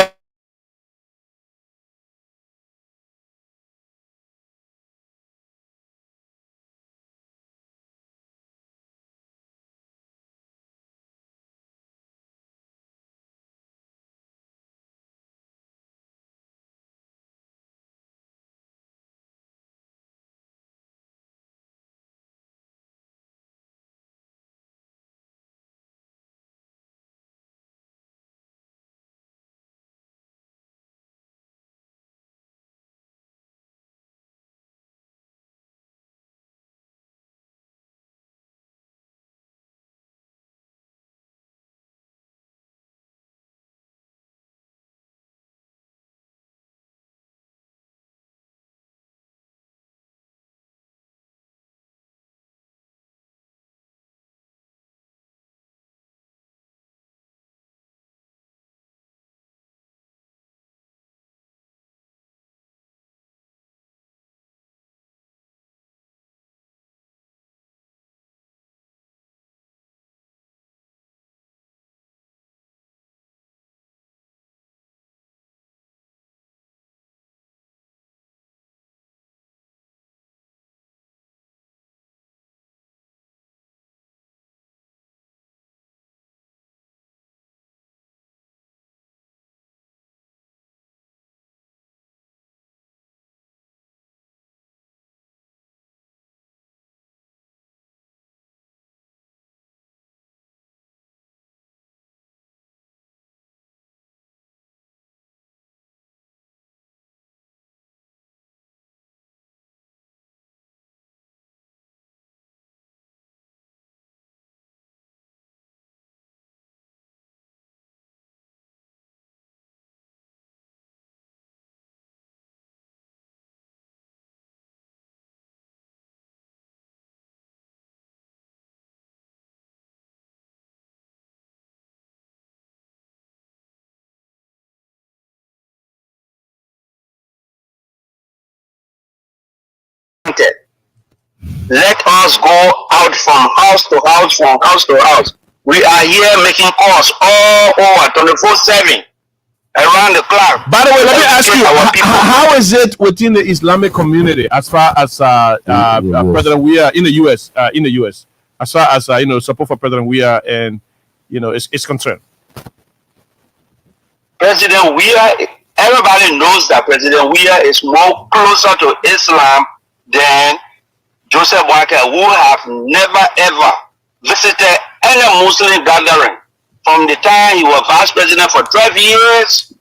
let us go out from house to house, from house to house. We are here making calls all over 24/7 around the clock. By the way, let me ask you, how is it within the Islamic community as far as President Weah in the U.S. As far as support for President Weah and is concerned? President Weah, everybody knows that President Weah is more closer to Islam than Joseph Walker, who have never ever visited any Muslim gathering from the time he was vice president for 12 years,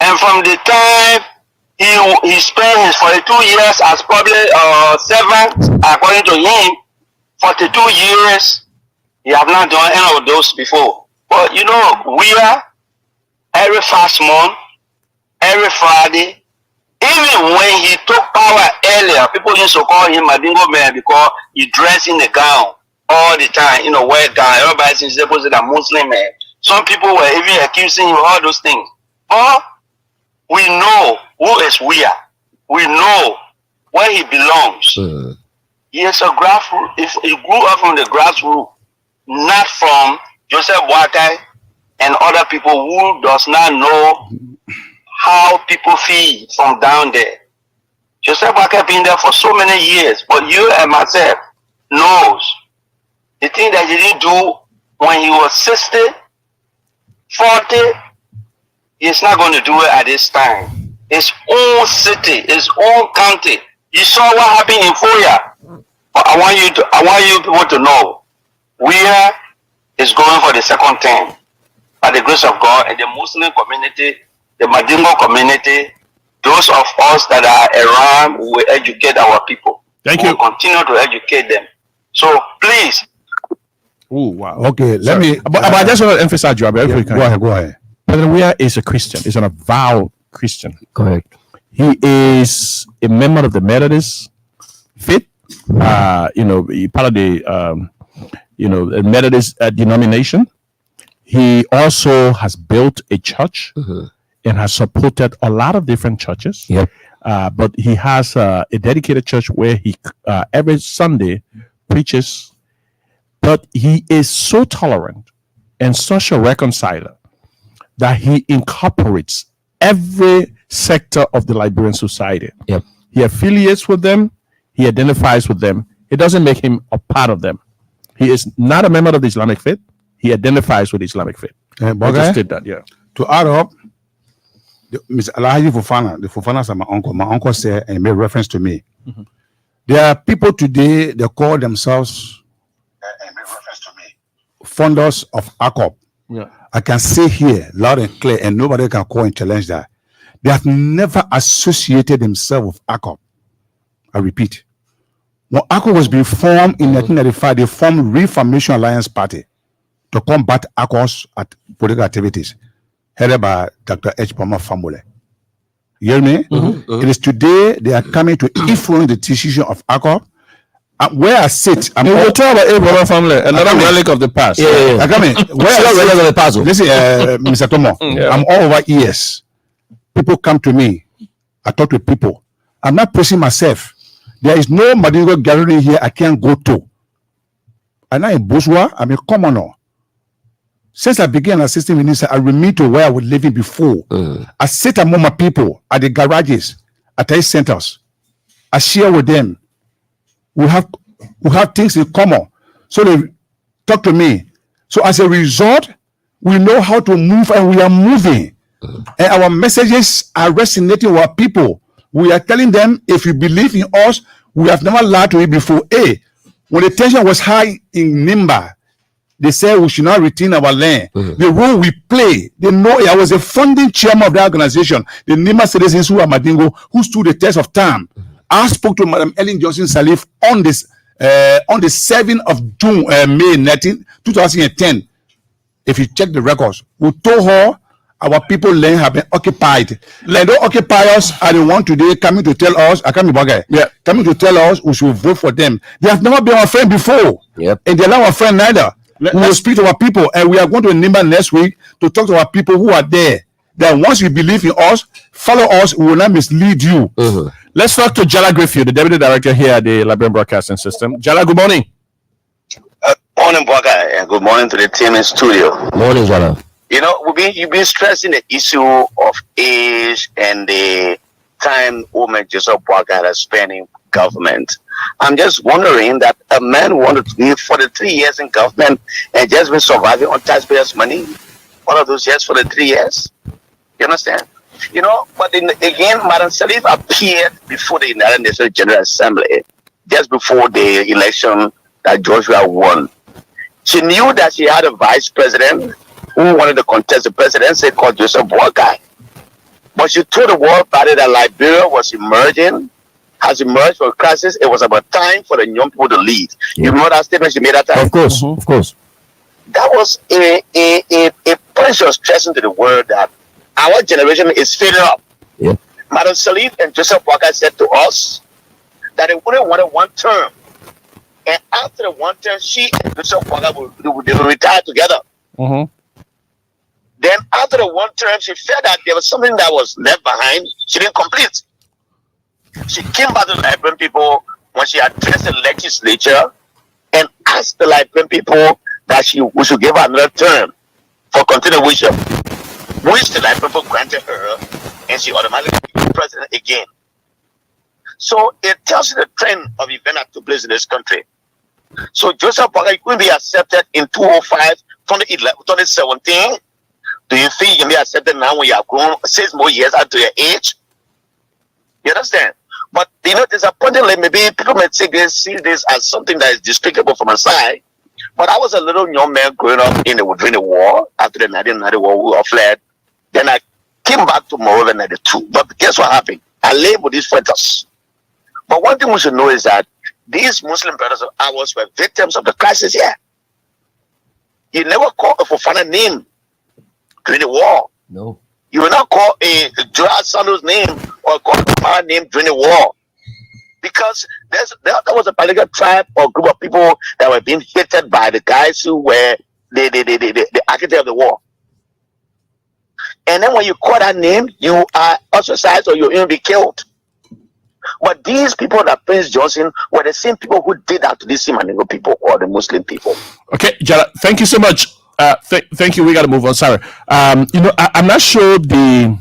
and from the time he spent his 42 years as public servant. According to him, 42 years. He have not done any of those before. But you know, we are every first month, every Friday. Even when he took power earlier, people used to call him Madingo Man because he dressed in a gown all the time, you know, wear gown. Everybody seems supposed to be a Muslim man. Some people were even accusing him of all those things. But we know who is we are. We know where he belongs. He is a grassroots. He grew up from the grassroots, not from Joseph Boakai and other people who does not know how people feel from down there. Joseph Boakai been there for so many years, but you and myself knows the thing that he didn't do when he was 60, 40, he's not going to do it at this time. His own city, his own county. You saw what happened in Foya. But I want you people to know, Wia is going for the second term by the grace of God, and the Muslim community, the Madingo community, those of us that are around will educate our people. Thank you. We'll continue to educate them. So please. Oh wow. Okay, let me. But I just want to emphasize, Joab, Go ahead. President Weah is a Christian. He's an avowed Christian. Correct. He is a member of the Methodist faith. He part of the a Methodist denomination. He also has built a church and has supported a lot of different churches. Yep. But he has a dedicated church where he every Sunday preaches. But he is so tolerant and such a reconciler that he incorporates every sector of the Liberian society. Yep. He affiliates with them. He identifies with them. It doesn't make him a part of them. He is not a member of the Islamic faith. He identifies with the Islamic faith. I just did that, yeah. To add up, Mr. Alhaji Fofana, the Fofanas are my uncle. My uncle said and made reference to me. There are people today, they call themselves founders of ACOP. Yeah. I can say here loud and clear, and nobody can call and challenge that. They have never associated themselves with ACOP. I repeat. When ACOP was being formed in 1995, they formed Reformation Alliance Party to combat ACOP's political activities, headed by Dr. H. Palmer Famole. You hear me? It is today they are coming to influence the decision of ACOP. Where I sit, I'm will talk about Abraham family, another relic of the past. I come in. Where I Relic of the sit, past. listen, Mr. Tomo, I'm all over ears. People come to me. I talk to people. I'm not praising myself. There is no Madingo gathering here I can't go to. I'm not a bourgeois. I'm a commoner. Since I began assisting minister, I remain to where I was living before. I sit among my people at the garages, at the centers. I share with them. We have things in common. So they talk to me. So as a result, we know how to move and we are moving. And our messages are resonating with our people. We are telling them, if you believe in us, we have never lied to you before. When the tension was high in Nimba, they said we should not retain our land. The role we play, they know I was a founding chairman of the organization, the Nimba citizens who are Madingo, who stood the test of time. I spoke to Madam Ellen Johnson Salif on the 7th of June, May 2010. If you check the records, we told her our people land have been occupied. Like those occupiers are the one today coming to tell us, coming to tell us we should vote for them. They have never been our friend before. Yep. And they're not our friend neither. We will speak to our people, and we are going to Nimba next week to talk to our people who are there. That once you believe in us, follow us, we will not mislead you. Let's talk to Jala Griffith, the Deputy Director here at the Liberian Broadcasting System. Jala, good morning. Morning, Boga, and good morning to the team in studio. Morning, Jala. You know, you've been stressing the issue of age and the time woman Joseph Boakai has spent in government. I'm just wondering that a man wanted to be 43 years in government and just been surviving on taxpayers' money. One of those years for the 3 years. You understand? You know, but again, Madam Salif appeared before the United Nations General Assembly just before the election that Joshua won. She knew that she had a vice president who wanted to contest the presidency called Joseph Boakai. But when she told the world party that Liberia was has emerged from a crisis, it was about time for the young people to lead. Yeah. You remember that statement she made that time? Of course, of course. That was a point she was stressing to the world that our generation is fading up. Yeah. Madam Salif and Joseph Walker said to us that they only wanted one term. And after the one term, she and Joseph Walker will retire together. Then after the one term, she felt that there was something that was left behind. She didn't complete. She came back to the Liberian people when she addressed the legislature and asked the Liberian people that we should give her another term for continuation, which the Liberian people granted her, and she automatically became president again. So it tells you the trend of events that took place in this country. So Joseph Parker couldn't be accepted in 2005, 2017. Do you think you can be accepted now when you have grown 6 more years after your age? You understand? But disappointingly, maybe people may see this as something that is despicable from a side. But I was a little young man growing up during the war. After the 1990 war, we all fled. Then I came back to Monrovia in 92. But guess what happened? I lived with these fighters. But one thing we should know is that these Muslim brothers of ours were victims of the crisis here. You never called a Fofana name during the war. No. You will not call a Joel Sando's name or call a power name during the war. Because there was a particular tribe or group of people that were being hated by the guys who were the architect of the war. And then when you call that name, you are ostracized or you'll even be killed. But these people that Prince Johnson were the same people who did that to these Simaningo people or the Muslim people. Okay, Jara, thank you so much. Thank you. We got to move on. Sorry. I'm not sure the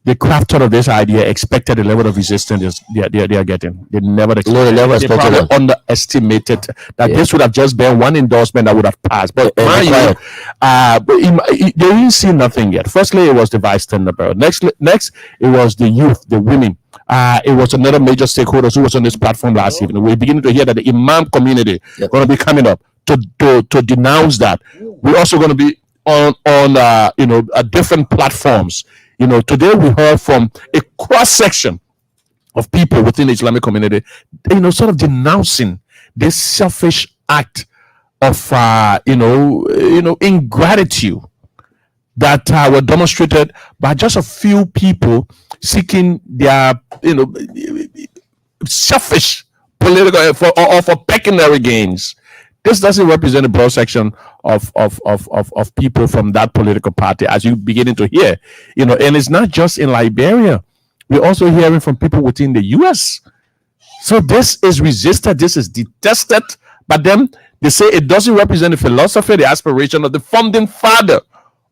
crafter of this idea expected the level of resistance they are getting. They never expected. No, they never expected. They probably underestimated that this would have just been one endorsement that would have passed. But they didn't see nothing yet. Firstly, it was the vice tenor. Next, it was the youth, the women. It was another major stakeholders who was on this platform last evening. We're beginning to hear that the Imam community going to be coming up to denounce that. We're also going to be on different platforms. Today we heard from a cross section of people within the Islamic community, sort of denouncing this selfish act of ingratitude that were demonstrated by just a few people seeking their selfish political for pecuniary gains. This doesn't represent a broad section of people from that political party, as you're beginning to hear. And it's not just in Liberia. We're also hearing from people within the US. So this is resisted, this is detested by them. They say it doesn't represent the philosophy, the aspiration of the founding father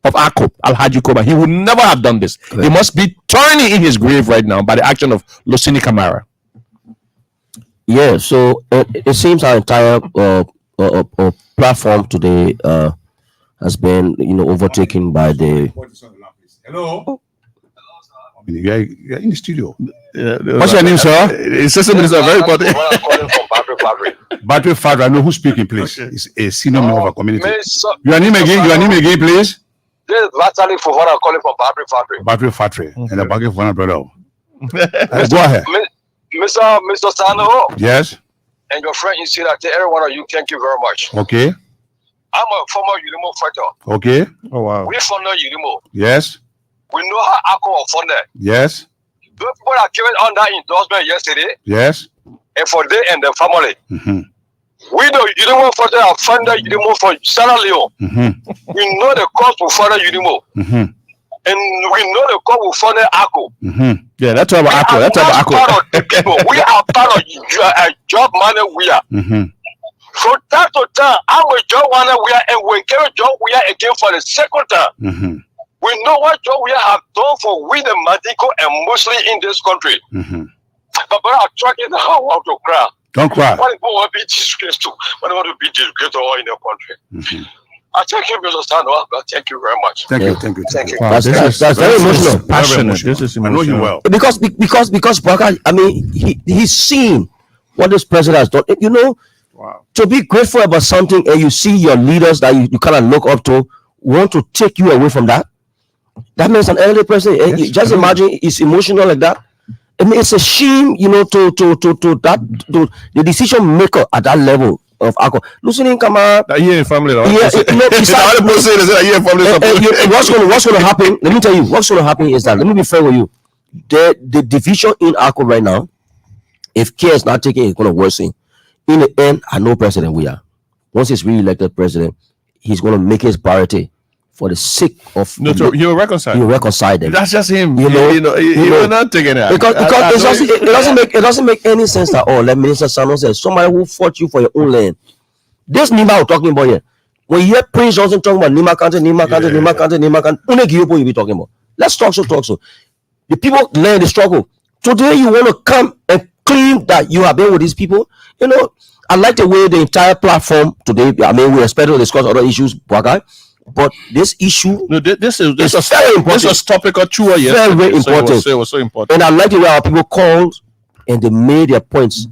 of ACOP, Alhaji Koba. He would never have done this. He must be turning in his grave right now by the action of Lucini Camara. Yeah, so it seems our entire platform today has been overtaken by the Hello. You are in the studio. What's your name, sir? Assistant Minister, very important. Battery Father, I know who's speaking, please. It's a senior member of our community. Your name again, please. This is Battery Father calling from Battery Father. Battery Father and the Battery Father brother. Go ahead. Mr. Sano. Yes. And your friend, you see that to every one of you, thank you very much. Okay. I'm a former Udimo fighter. Okay. Oh, wow. We funded Udimo. Yes. We know how ACO was funded. Yes. Those people that came on that endorsement yesterday, Yes. and for they and their family. Mm-hmm. We know Udimo funded have funded Udimo for Sierra Leone. Mm-hmm. We know the cost for funded Udimo. Mm-hmm. And we know the cost will fund ACO. Mm-hmm. Yeah, that's about ACO. That's about part of the people. We are part of job money we are. Mm-hmm. From time to time, I'm a job money we are, and we carry job we are again for the second time. Mm-hmm. We know what job we have done for we the Madiko and Muslim in this country. Mm-hmm. But I'm talking how I want to cry. Don't cry. What people want to be disgraced to? What they want to be disgraced all in the country? Mm-hmm. I thank you, Mr. Sano. Thank you very much. Thank you. Wow, that's very emotional. Passionate. This is emotional. I know you well. Because Baka, I mean, he's seen what this president has done. Wow. To be grateful about something and you see your leaders that you kind of look up to want to take you away from that. That means an elderly person. Yes, Just I know. imagine it's emotional like that. I mean, it's a shame, to the decision maker at that level of alcohol. Listening, come on. That you in family, right? Yeah, Besides, the person is that you in family. what's going to happen? Let me tell you, what's going to happen is that, let me be fair with you. The division in alcohol right now, if care is not taken, it's going to worsen. In the end, I know President we are. Once he's re-elected president, he's going to make his priority for the sake of he'll reconcile. He'll reconcile them. That's just him. He will not take it out. Because it doesn't make any sense at all. Like Minister Sano says, somebody who fought you for your own land. This Nima we're talking about here. When you hear Prince Johnson talking about Nima County, only Giopo you be talking about. Let's talk so. The people learn the struggle. Today you want to come and claim that you have been with these people. I like the way the entire platform today. I mean, we expect to discuss other issues, but this issue, this is very important. This was topical 2 years. Very important. So it was so important. And I like the way our people called and they made their points.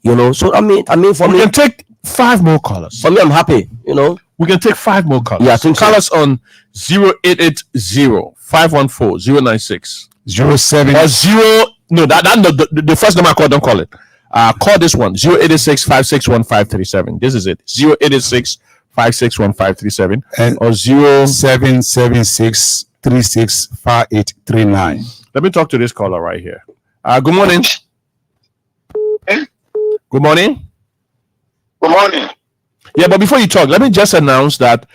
So I mean, for me, we can take 5 more callers. For me, I'm happy. We can take 5 more callers. Yeah, I think call us on 0880-514-096 07 or 0. No, the first number I call. Don't call it. Call this one 0886-561-537. This is it. 0886-561-537 and or 0776-365839. Let me talk to this caller right here. Good morning. Good morning. Good morning. Yeah, but before you talk, let me just announce that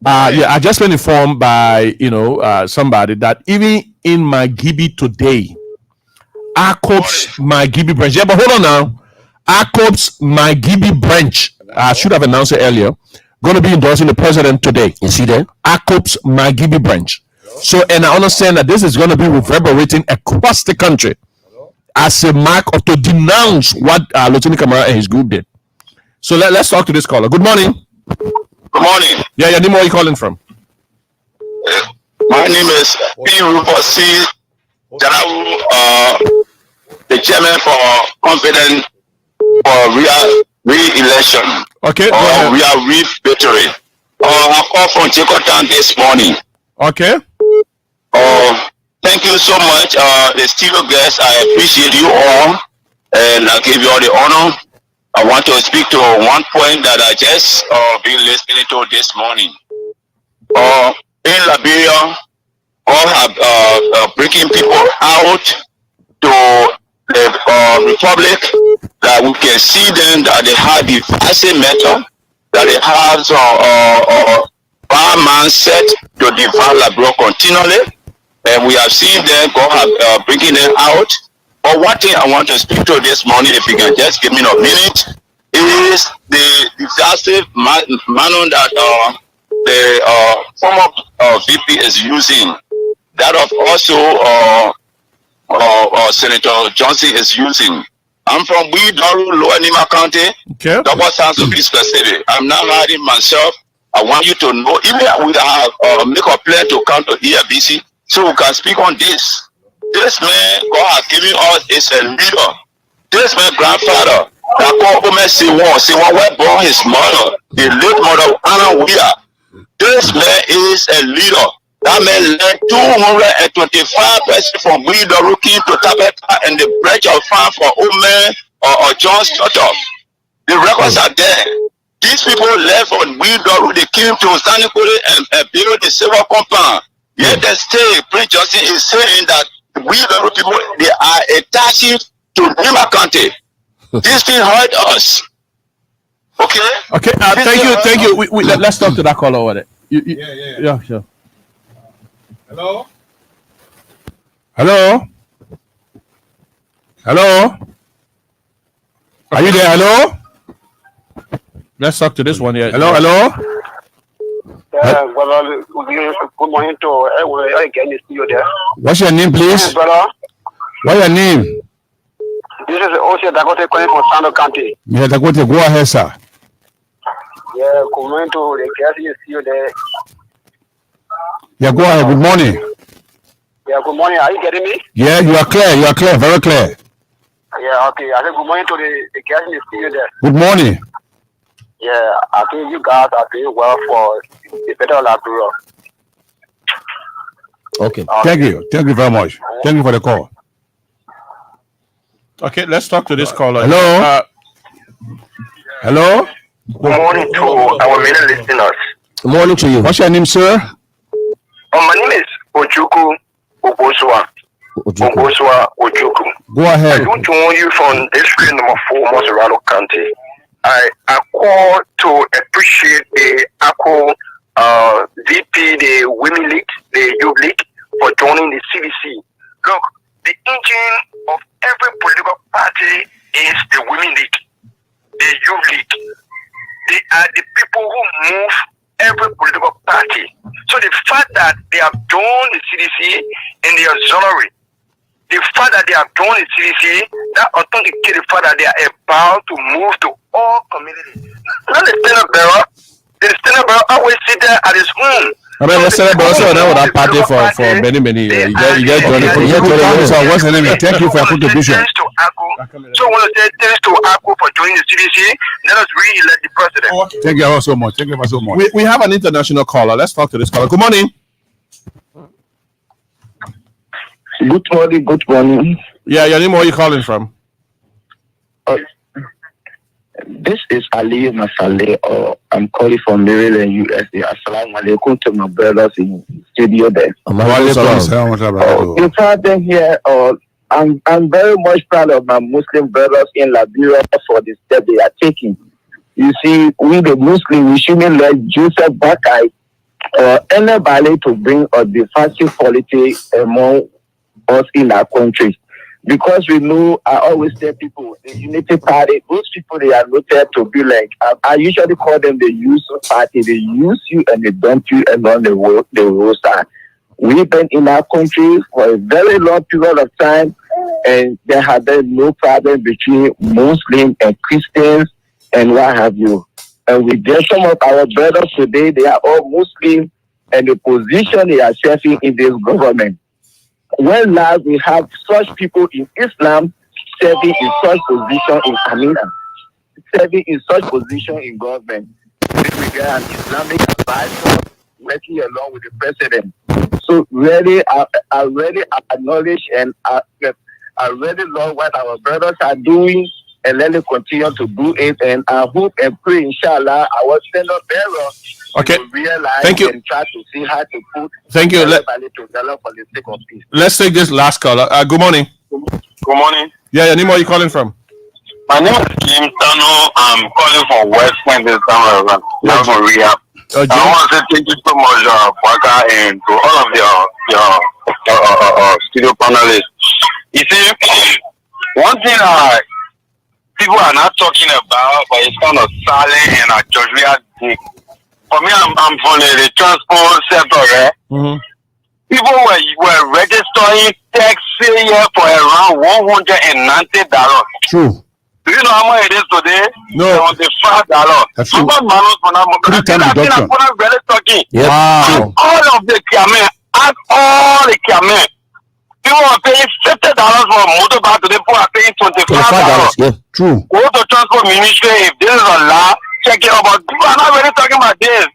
I just been informed by somebody that even in Magibi today, ACOP's Magibi branch. Yeah, but hold on now. ACOP's Magibi branch. I should have announced it earlier. Going to be endorsing the president today. You see that? ACOP's Magibi branch. So, and I understand that this is going to be reverberating across the country as a mark of to denounce what Lieutenant Kamara and his group did. So let's talk to this caller. Good morning. Good morning. Yeah, your name, where are you calling from? My name is P. Rupert C. Janawu, the chairman for confident for re-election. Okay. Real victory. I called from Chicotan this morning. Okay. Thank you so much, the studio guests. I appreciate you all, and I give you all the honor. I want to speak to one point that I just been listening to this morning. In Liberia, all have breaking people out to the republic, that we can see them that they have the divisive method, that they have bad mindset to divide Liberia continually, and we have seen them go bringing them out. But one thing I want to speak to this morning, if you can just give me a minute, is the disaster manner that the former VP is using. That of also Senator Johnson is using. I'm from Weedoru, Lower Nima County. Okay. Double sounds to be specific. I'm not hiding myself. I want you to know, even we have make a plan to come to EFBC so we can speak on this. This man God has given us is a leader. This man grandfather, that called Omer Siwon where born his mother, the late mother Anna Wia. This man is a leader. That man led 225 persons from Weedoru came to Tabata and the branch of farm for Omer or John Stutter. The records are there. These people left from Weedoru, they came to Sanikore and built the civil compound. Yet the state, Prince Johnson is saying that Weedoru people, they are attached to Nima County. This thing hurt us. Okay? Okay, thank you. Let's talk to that caller over there. Yeah, sure. Hello? Are you there? Hello? Let's talk to this one here. Hello? Good morning to everyone again in the studio there. What's your name, please? Brother, What's your name? this is Osei Dagote calling from Sando County. Yeah, go ahead, sir. Yeah, good morning to the guests in the studio there. Yeah, go ahead. Good morning. Yeah, good morning. Are you getting me? Yeah, you are clear, very clear. Yeah, okay. I said good morning to the guests in the studio there. Good morning. Yeah, I think you guys are doing well for the better Liberia. Okay. Thank you very much. Thank you for the call. Okay, let's talk to this caller. Hello. Hello. Good morning to our many listeners. Good morning to you. What's your name, sir? My name is Ojuku Ogoswa. Ojuku. Go ahead. I want to know you from district number 4, Moserano County. I call to appreciate the VP, the Women League, the Youth League, for joining the CDC. Look, the engine of every political party is the Women League, the Youth League. They are the people who move every political party. So the fact that they have joined the CDC and they are exonerate, the fact that they have joined the CDC, that authenticates the fact that they are about to move to all communities. Not the Senate Bureau. The Senate Bureau always sit there at his home. I mean, let's celebrate that party for many years. You get What's the name? Thank you for your contribution. So I want to say thanks to Akko for joining the CDC. Let us re-elect the president. Thank you so much. Thank you so much. We have an international caller. Let's talk to this caller. Good morning. Good morning. Yeah, your name, where are you calling from? This is Ali Masale, or I'm calling from Maryland, USA. Assalamu alaikum to my brothers in studio there. You found them here. I'm very much proud of my Muslim brothers in Liberia for the step they are taking. You see, we the Muslims, we shouldn't let Joseph Bakai or anybody to bring a divisive politics among us in our country. Because we know, I always tell people, the Unity Party, those people, they are noted to be like, I usually call them the use party. They use you and they dump you along the roadside. We've been in our country for a very long period of time, and there have been no problem between Muslims and Christians and what have you. And we get some of our brothers today, they are all Muslim, and the position they are serving in this government. When last we have such people in Islam serving in such position in Amina, serving in such position in government. We get an Islamic advisor working along with the president. So really, I really acknowledge and I really love what our brothers are doing, and let them continue to do it. And I hope and pray, inshallah, our Senate bearer. Okay. Thank you. And try to see how to put Thank you. everybody together for the sake of peace. Let's take this last caller. Good morning. Good morning. Yeah, your name, where are you calling from? My name is Jim Tano. I'm calling from West Point this time around. I'm from Rehab. I want to say thank you so much, Waka, and to all of your studio panelists. You see, one thing people are not talking about, but it's kind of silent and a judgment. For me, I'm from the transport sector, right? Mm-hmm. People were registering taxi here for around $190. True. Do you know how much it is today? No. $75. That's true. How much 3-time reduction. Really talking. Yep. Wow. All of the Kiamen, ask all the Kiamen. People are paying $50 for a motorbike today. People are paying $25. Yeah. True. Go to transport ministry. If this is a law, check it out. But people are not really talking about this.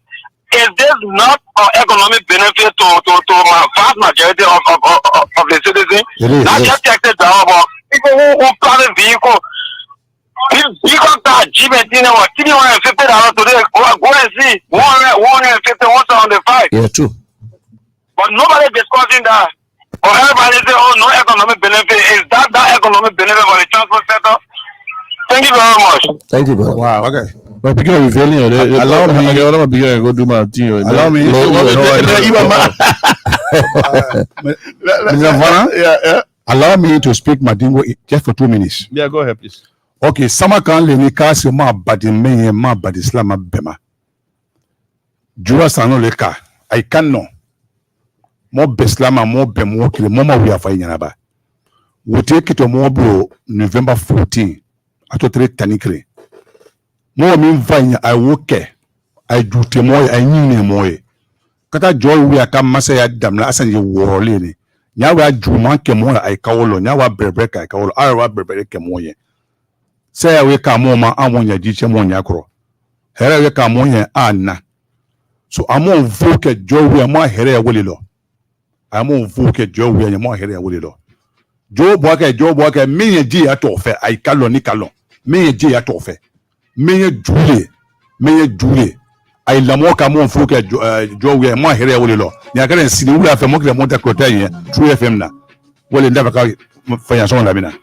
Is this not an economic benefit to my vast majority of the citizens? It is. Not just taxes down, but people who private vehicle. Vehicle car, Jeep and $350 today. Go and see. 150, 175. Yeah, true. But nobody discussing that. Or everybody say, oh, no economic benefit. Is that economic benefit for the transport sector? Thank you very much. Thank you, brother. Wow. Okay. But because we're failing, Allow me. go do my thing. Allow me. Yeah. Allow me to speak Madingo just for 2 minutes. Yeah, go ahead, please. Okay, sama kan le ni ka se ma badi me ma badi Islam bema. Jura sano le ka. I can know. Mo beslama mo bemo kile mo ma wi afa nyana ba. We take it to mo bro November 14. Ato 3 tanikre. Mo mi vanya I woke. I do te mo I nyine mo e. Kata joy we aka masa ya damla asan ye worole ni. Nya wa juma ke mo I kawolo nya wa brebre ka kawolo ara wa brebre ke mo ye. Say we ka mo ma amonya jiche mo nya kro. Here we ka mo ye anna. So amon voke joy we ma here ya wolilo. I'm on voke Joe we and more here with it. Joe Boaka, me a G at offer, I callon Nicalon, me a G at offer, me a Julie, I Lamoka Mon Fuka Joe we and more here with it. You can see the Ula for Moka Monta Crotaria, True FM now. Well, in never call for your son Lamina.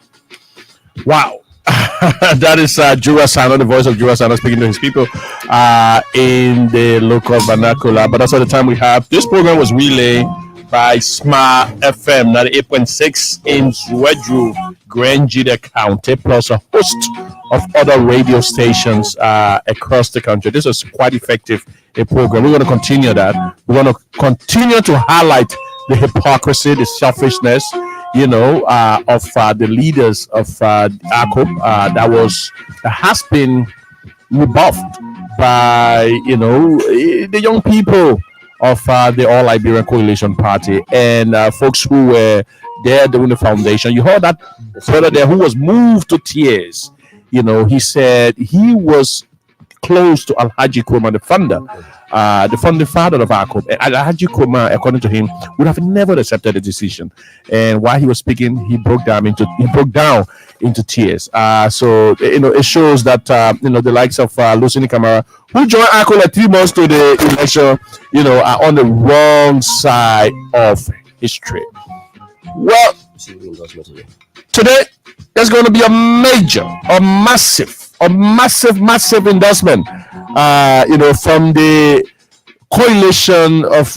Wow. That is Jurasano, the voice of Jurasano speaking to his people in the local vernacular. But that's all the time we have. This program was relayed by SMA FM 98.6 in Zwedru, Grand Jida County, plus a host of other radio stations across the country. This was quite effective a program. We're going to continue that. We're going to continue to highlight the hypocrisy, the selfishness, of the leaders of ACOP that has been rebuffed by the young people of the All Liberian Coalition Party and folks who were there during the foundation. You heard that brother there who was moved to tears. He said he was close to Alhaji Kurma, the founding father of ACOP. And Alhaji Kurma, according to him, would have never accepted the decision. And while he was speaking, he broke down into tears. So it shows that the likes of Lucini Kamara, who joined ACOP like 3 months to the election, are on the wrong side of history. Well, today there's going to be a massive endorsement, from the coalition of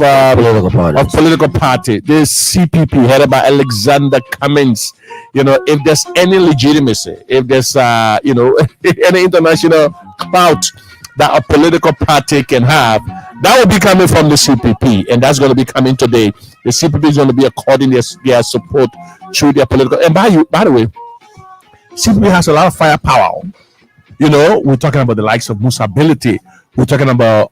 political party, the CPP, headed by Alexander Cummins. If there's any legitimacy, if there's any international clout that a political party can have, that will be coming from the CPP, and that's going to be coming today. The CPP is going to be according their support through their political. And by the way, CPP has a lot of firepower. We're talking about the likes of Musa Ability. We're talking about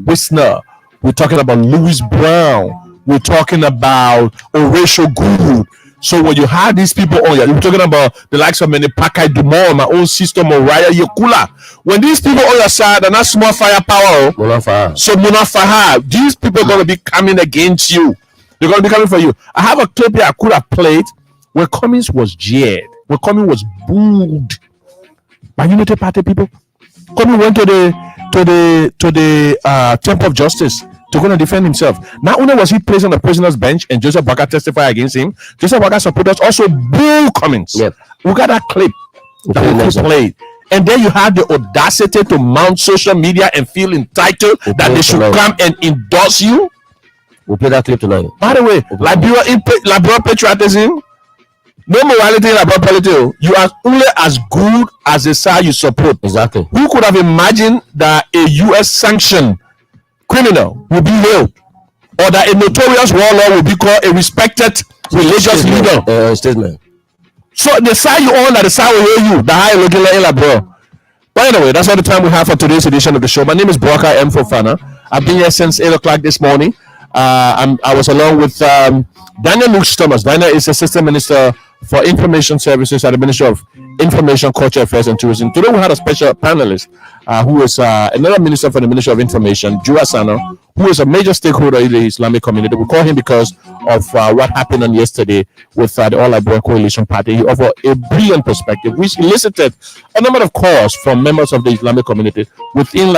Wisner. We're talking about Louis Brown. We're talking about Horatio Good. So when you have these people on, you're talking about the likes of Pakai Dumont, my own sister Moraya Yokula. When these people on your side, they're not small firepower. So Munafaha, these people are going to be coming against you. They're going to be coming for you. I have a clip here I could have played where Cummins was jeered, where Cummins was booed by Unity Party people. Cummins went to the Temple of Justice to go and defend himself. Not only was he placed on the prisoner's bench and Joseph Baka testified against him, Joseph Baka supporters also boo Cummins. Yep. We got that clip that we played. And then you had the audacity to mount social media and feel entitled that they should come and endorse you. We'll play that clip tonight. By the way, Liberal patriotism, no morality in Liberal politics. You are only as good as the side you support. Exactly. Who could have imagined that a U.S. sanctioned criminal will be held, or that a notorious warlord will be called a respected religious leader? Statement. So the side you own, that the side will hear you. The high looking like bro. But anyway, that's all the time we have for today's edition of the show. My name is Broka M. Fofana. I've been here since 8 o'clock this morning. I was along with Daniel Lux Thomas. Daniel is Assistant Minister for Information Services at the Ministry of Information, Culture Affairs and Tourism. Today we had a special panelist who is another minister for the Ministry of Information, Jurasano, who is a major stakeholder in the Islamic community. We call him because of what happened on yesterday with the All Liberian Coalition Party. He offered a brilliant perspective, which elicited a number of calls from members of the Islamic community within